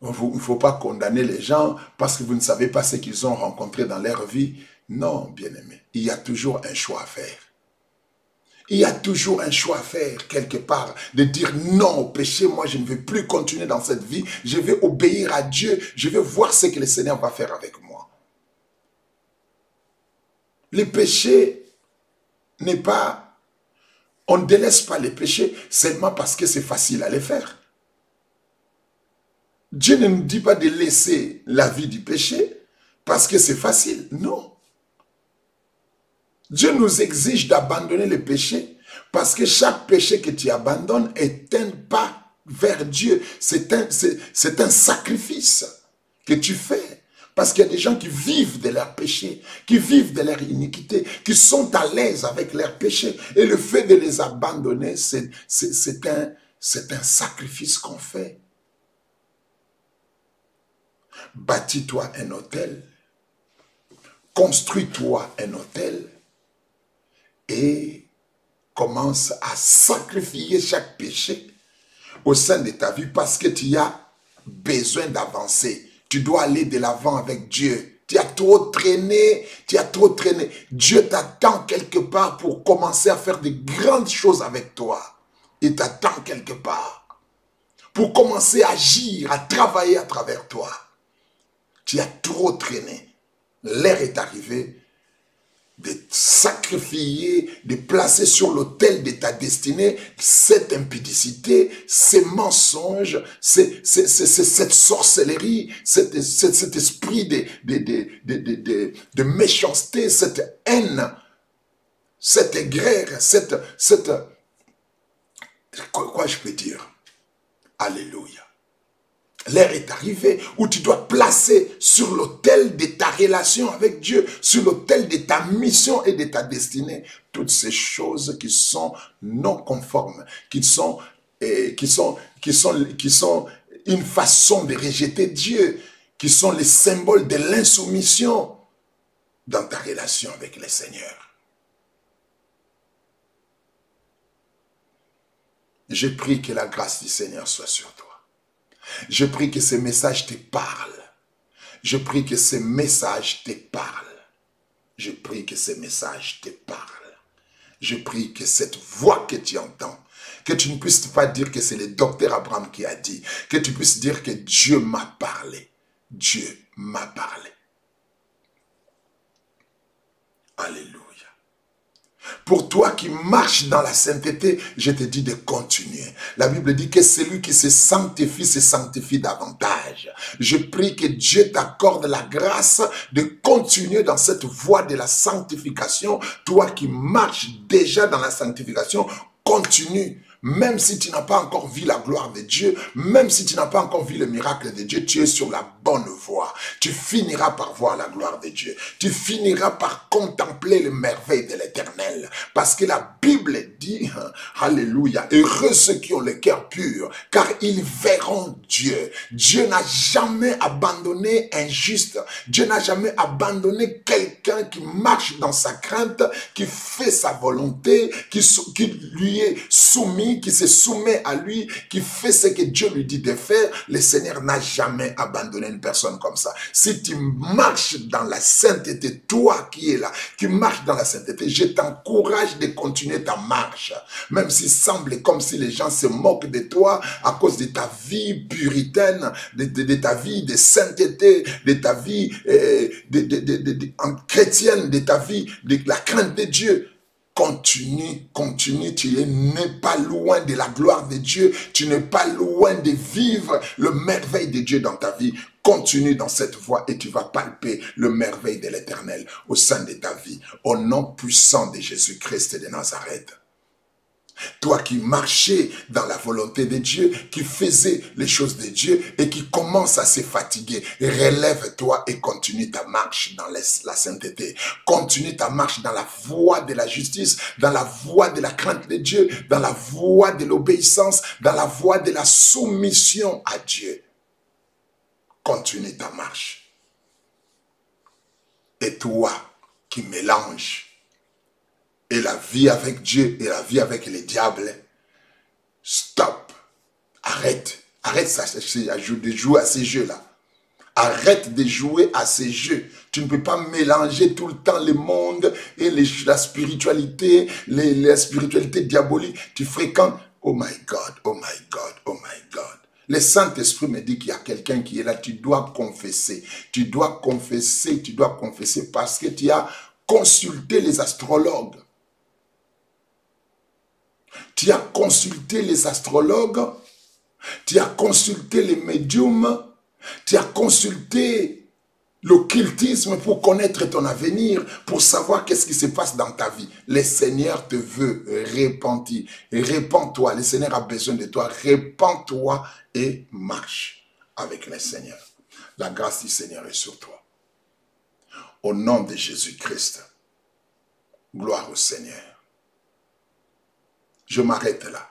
il ne faut pas condamner les gens parce que vous ne savez pas ce qu'ils ont rencontré dans leur vie. Non, bien-aimé, il y a toujours un choix à faire. Il y a toujours un choix à faire quelque part, de dire non au péché, moi je ne veux plus continuer dans cette vie, je vais obéir à Dieu, je vais voir ce que le Seigneur va faire avec moi. Le péché n'est pas, on ne délaisse pas les péchés seulement parce que c'est facile à les faire. Dieu ne nous dit pas de laisser la vie du péché parce que c'est facile, non. Dieu nous exige d'abandonner le péché parce que chaque péché que tu abandonnes est un pas vers Dieu. C'est un sacrifice que tu fais. Parce qu'il y a des gens qui vivent de leur péché, qui vivent de leur iniquité, qui sont à l'aise avec leur péché. Et le fait de les abandonner, c'est un sacrifice qu'on fait. Bâtis-toi un hôtel, construis-toi un hôtel, et commence à sacrifier chaque péché au sein de ta vie parce que tu as besoin d'avancer. Tu dois aller de l'avant avec Dieu. Tu as trop traîné, Dieu t'attend quelque part pour commencer à faire de grandes choses avec toi. Il t'attend quelque part pour commencer à agir, à travailler à travers toi. Tu as trop traîné. L'heure est arrivée de sacrifier, de placer sur l'autel de ta destinée cette impudicité, ces mensonges, cette sorcellerie, cet esprit de méchanceté, cette haine, cette aigreur, quoi je peux dire? Alléluia. L'heure est arrivée où tu dois placer sur l'autel de ta relation avec Dieu, sur l'autel de ta mission et de ta destinée, toutes ces choses qui sont non conformes, qui sont une façon de rejeter Dieu, qui sont les symboles de l'insoumission dans ta relation avec le Seigneur. Je prie que la grâce du Seigneur soit sur toi. Je prie que ce message te parle. Je prie que ce message te parle. Je prie que ce message te parle. Je prie que cette voix que tu entends, que tu ne puisses pas dire que c'est le docteur Abraham qui a dit, que tu puisses dire que Dieu m'a parlé. Dieu m'a parlé. Alléluia. Pour toi qui marches dans la sainteté, je te dis de continuer. La Bible dit que celui qui se sanctifie davantage. Je prie que Dieu t'accorde la grâce de continuer dans cette voie de la sanctification. Toi qui marches déjà dans la sanctification, continue. Même si tu n'as pas encore vu la gloire de Dieu, même si tu n'as pas encore vu le miracle de Dieu, tu es sur la bonne voie. Tu finiras par voir la gloire de Dieu. Tu finiras par contempler les merveilles de l'Éternel. Parce que la Bible dit, alléluia, heureux ceux qui ont le cœur pur, car ils verront Dieu. Dieu n'a jamais abandonné un juste. Dieu n'a jamais abandonné quelqu'un qui marche dans sa crainte, qui fait sa volonté, qui lui est soumis, qui se soumet à lui, qui fait ce que Dieu lui dit de faire. Le Seigneur n'a jamais abandonné une personne comme ça. Si tu marches dans la sainteté, toi qui es là, qui marches dans la sainteté, je t'encourage de continuer ta marche. Même s'il semble comme si les gens se moquent de toi à cause de ta vie puritaine, de ta vie de sainteté, de ta vie chrétienne, de ta vie de la crainte de Dieu. Continue, continue, tu n'es pas loin de la gloire de Dieu, tu n'es pas loin de vivre le merveille de Dieu dans ta vie. Continue dans cette voie et tu vas palper le merveille de l'Éternel au sein de ta vie. Au nom puissant de Jésus-Christ de Nazareth. Toi qui marchais dans la volonté de Dieu, qui faisais les choses de Dieu et qui commence à se fatiguer, relève-toi et continue ta marche dans la sainteté. Continue ta marche dans la voie de la justice, dans la voie de la crainte de Dieu, dans la voie de l'obéissance, dans la voie de la soumission à Dieu. Continue ta marche. Et toi qui mélanges et la vie avec Dieu et la vie avec les diables, stop, arrête, arrête ça, de jouer à ces jeux-là. Arrête de jouer à ces jeux. Tu ne peux pas mélanger tout le temps le monde et la spiritualité, la spiritualité diabolique. Tu fréquentes, oh my God, oh my God, oh my God. Le Saint-Esprit me dit qu'il y a quelqu'un qui est là, tu dois confesser. Tu dois confesser parce que tu as consulté les astrologues. Tu as consulté les astrologues, tu as consulté les médiums, tu as consulté l'occultisme pour connaître ton avenir, pour savoir qu'est-ce qui se passe dans ta vie. Le Seigneur te veut repentir. Répands-toi, le Seigneur a besoin de toi. Répands-toi et marche avec le Seigneur. La grâce du Seigneur est sur toi. Au nom de Jésus-Christ, gloire au Seigneur. Je m'arrête là.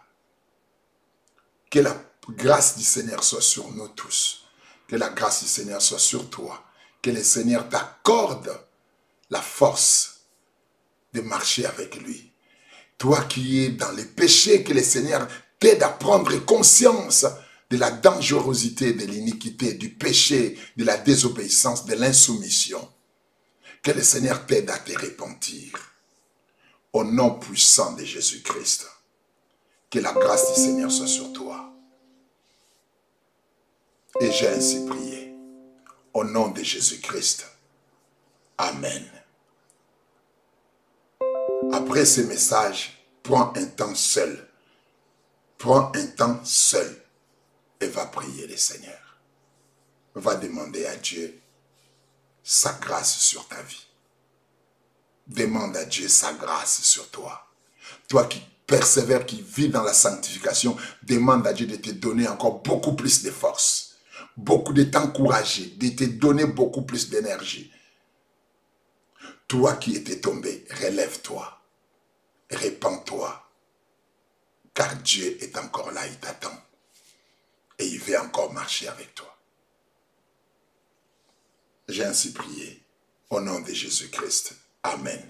Que la grâce du Seigneur soit sur nous tous. Que la grâce du Seigneur soit sur toi. Que le Seigneur t'accorde la force de marcher avec lui. Toi qui es dans les péchés, que le Seigneur t'aide à prendre conscience de la dangerosité, de l'iniquité, du péché, de la désobéissance, de l'insoumission. Que le Seigneur t'aide à te repentir. Au nom puissant de Jésus-Christ. Que la grâce du Seigneur soit sur toi. Et j'ai ainsi prié. Au nom de Jésus-Christ. Amen. Après ce message, prends un temps seul. Prends un temps seul. Et va prier le Seigneur. Va demander à Dieu sa grâce sur ta vie. Demande à Dieu sa grâce sur toi. Toi qui persévère, qui vit dans la sanctification, demande à Dieu de te donner encore beaucoup plus de force, beaucoup de t'encourager, de te donner beaucoup plus d'énergie. Toi qui étais tombé, relève-toi, répands-toi, car Dieu est encore là, il t'attend et il veut encore marcher avec toi. J'ai ainsi prié au nom de Jésus-Christ. Amen.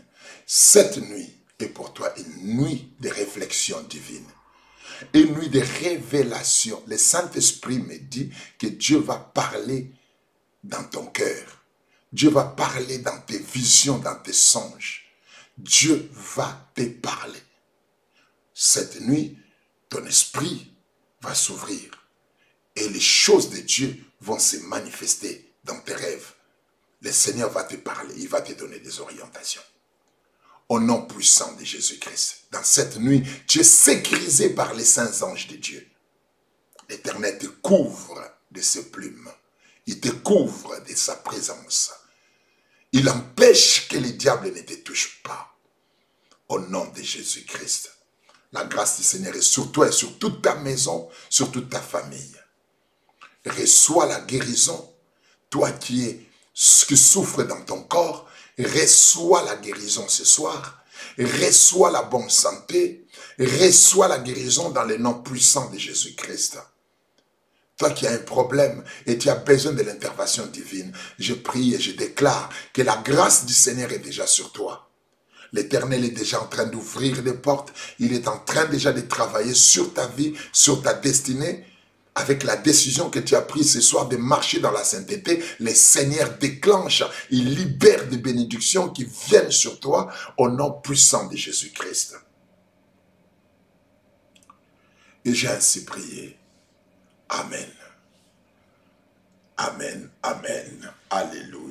Cette nuit, et pour toi une nuit de réflexion divine, une nuit de révélation. Le Saint-Esprit me dit que Dieu va parler dans ton cœur. Dieu va parler dans tes visions, dans tes songes. Dieu va te parler. Cette nuit, ton esprit va s'ouvrir et les choses de Dieu vont se manifester dans tes rêves. Le Seigneur va te parler, il va te donner des orientations. Au nom puissant de Jésus-Christ. Dans cette nuit, tu es sécurisé par les saints anges de Dieu. L'Éternel te couvre de ses plumes. Il te couvre de sa présence. Il empêche que le diable ne te touche pas. Au nom de Jésus-Christ. La grâce du Seigneur est sur toi et sur toute ta maison, sur toute ta famille. Reçois la guérison. Toi qui souffres dans ton corps, reçois la guérison ce soir. Reçois la bonne santé. Reçois la guérison dans le nom puissant de Jésus-Christ. Toi qui as un problème et tu as besoin de l'intervention divine, je prie et je déclare que la grâce du Seigneur est déjà sur toi. L'Éternel est déjà en train d'ouvrir les portes. Il est en train déjà de travailler sur ta vie, sur ta destinée. Avec la décision que tu as prise ce soir de marcher dans la sainteté, le Seigneur déclenche, il libère des bénédictions qui viennent sur toi au nom puissant de Jésus-Christ. Et j'ai ainsi prié. Amen. Amen. Amen. Alléluia.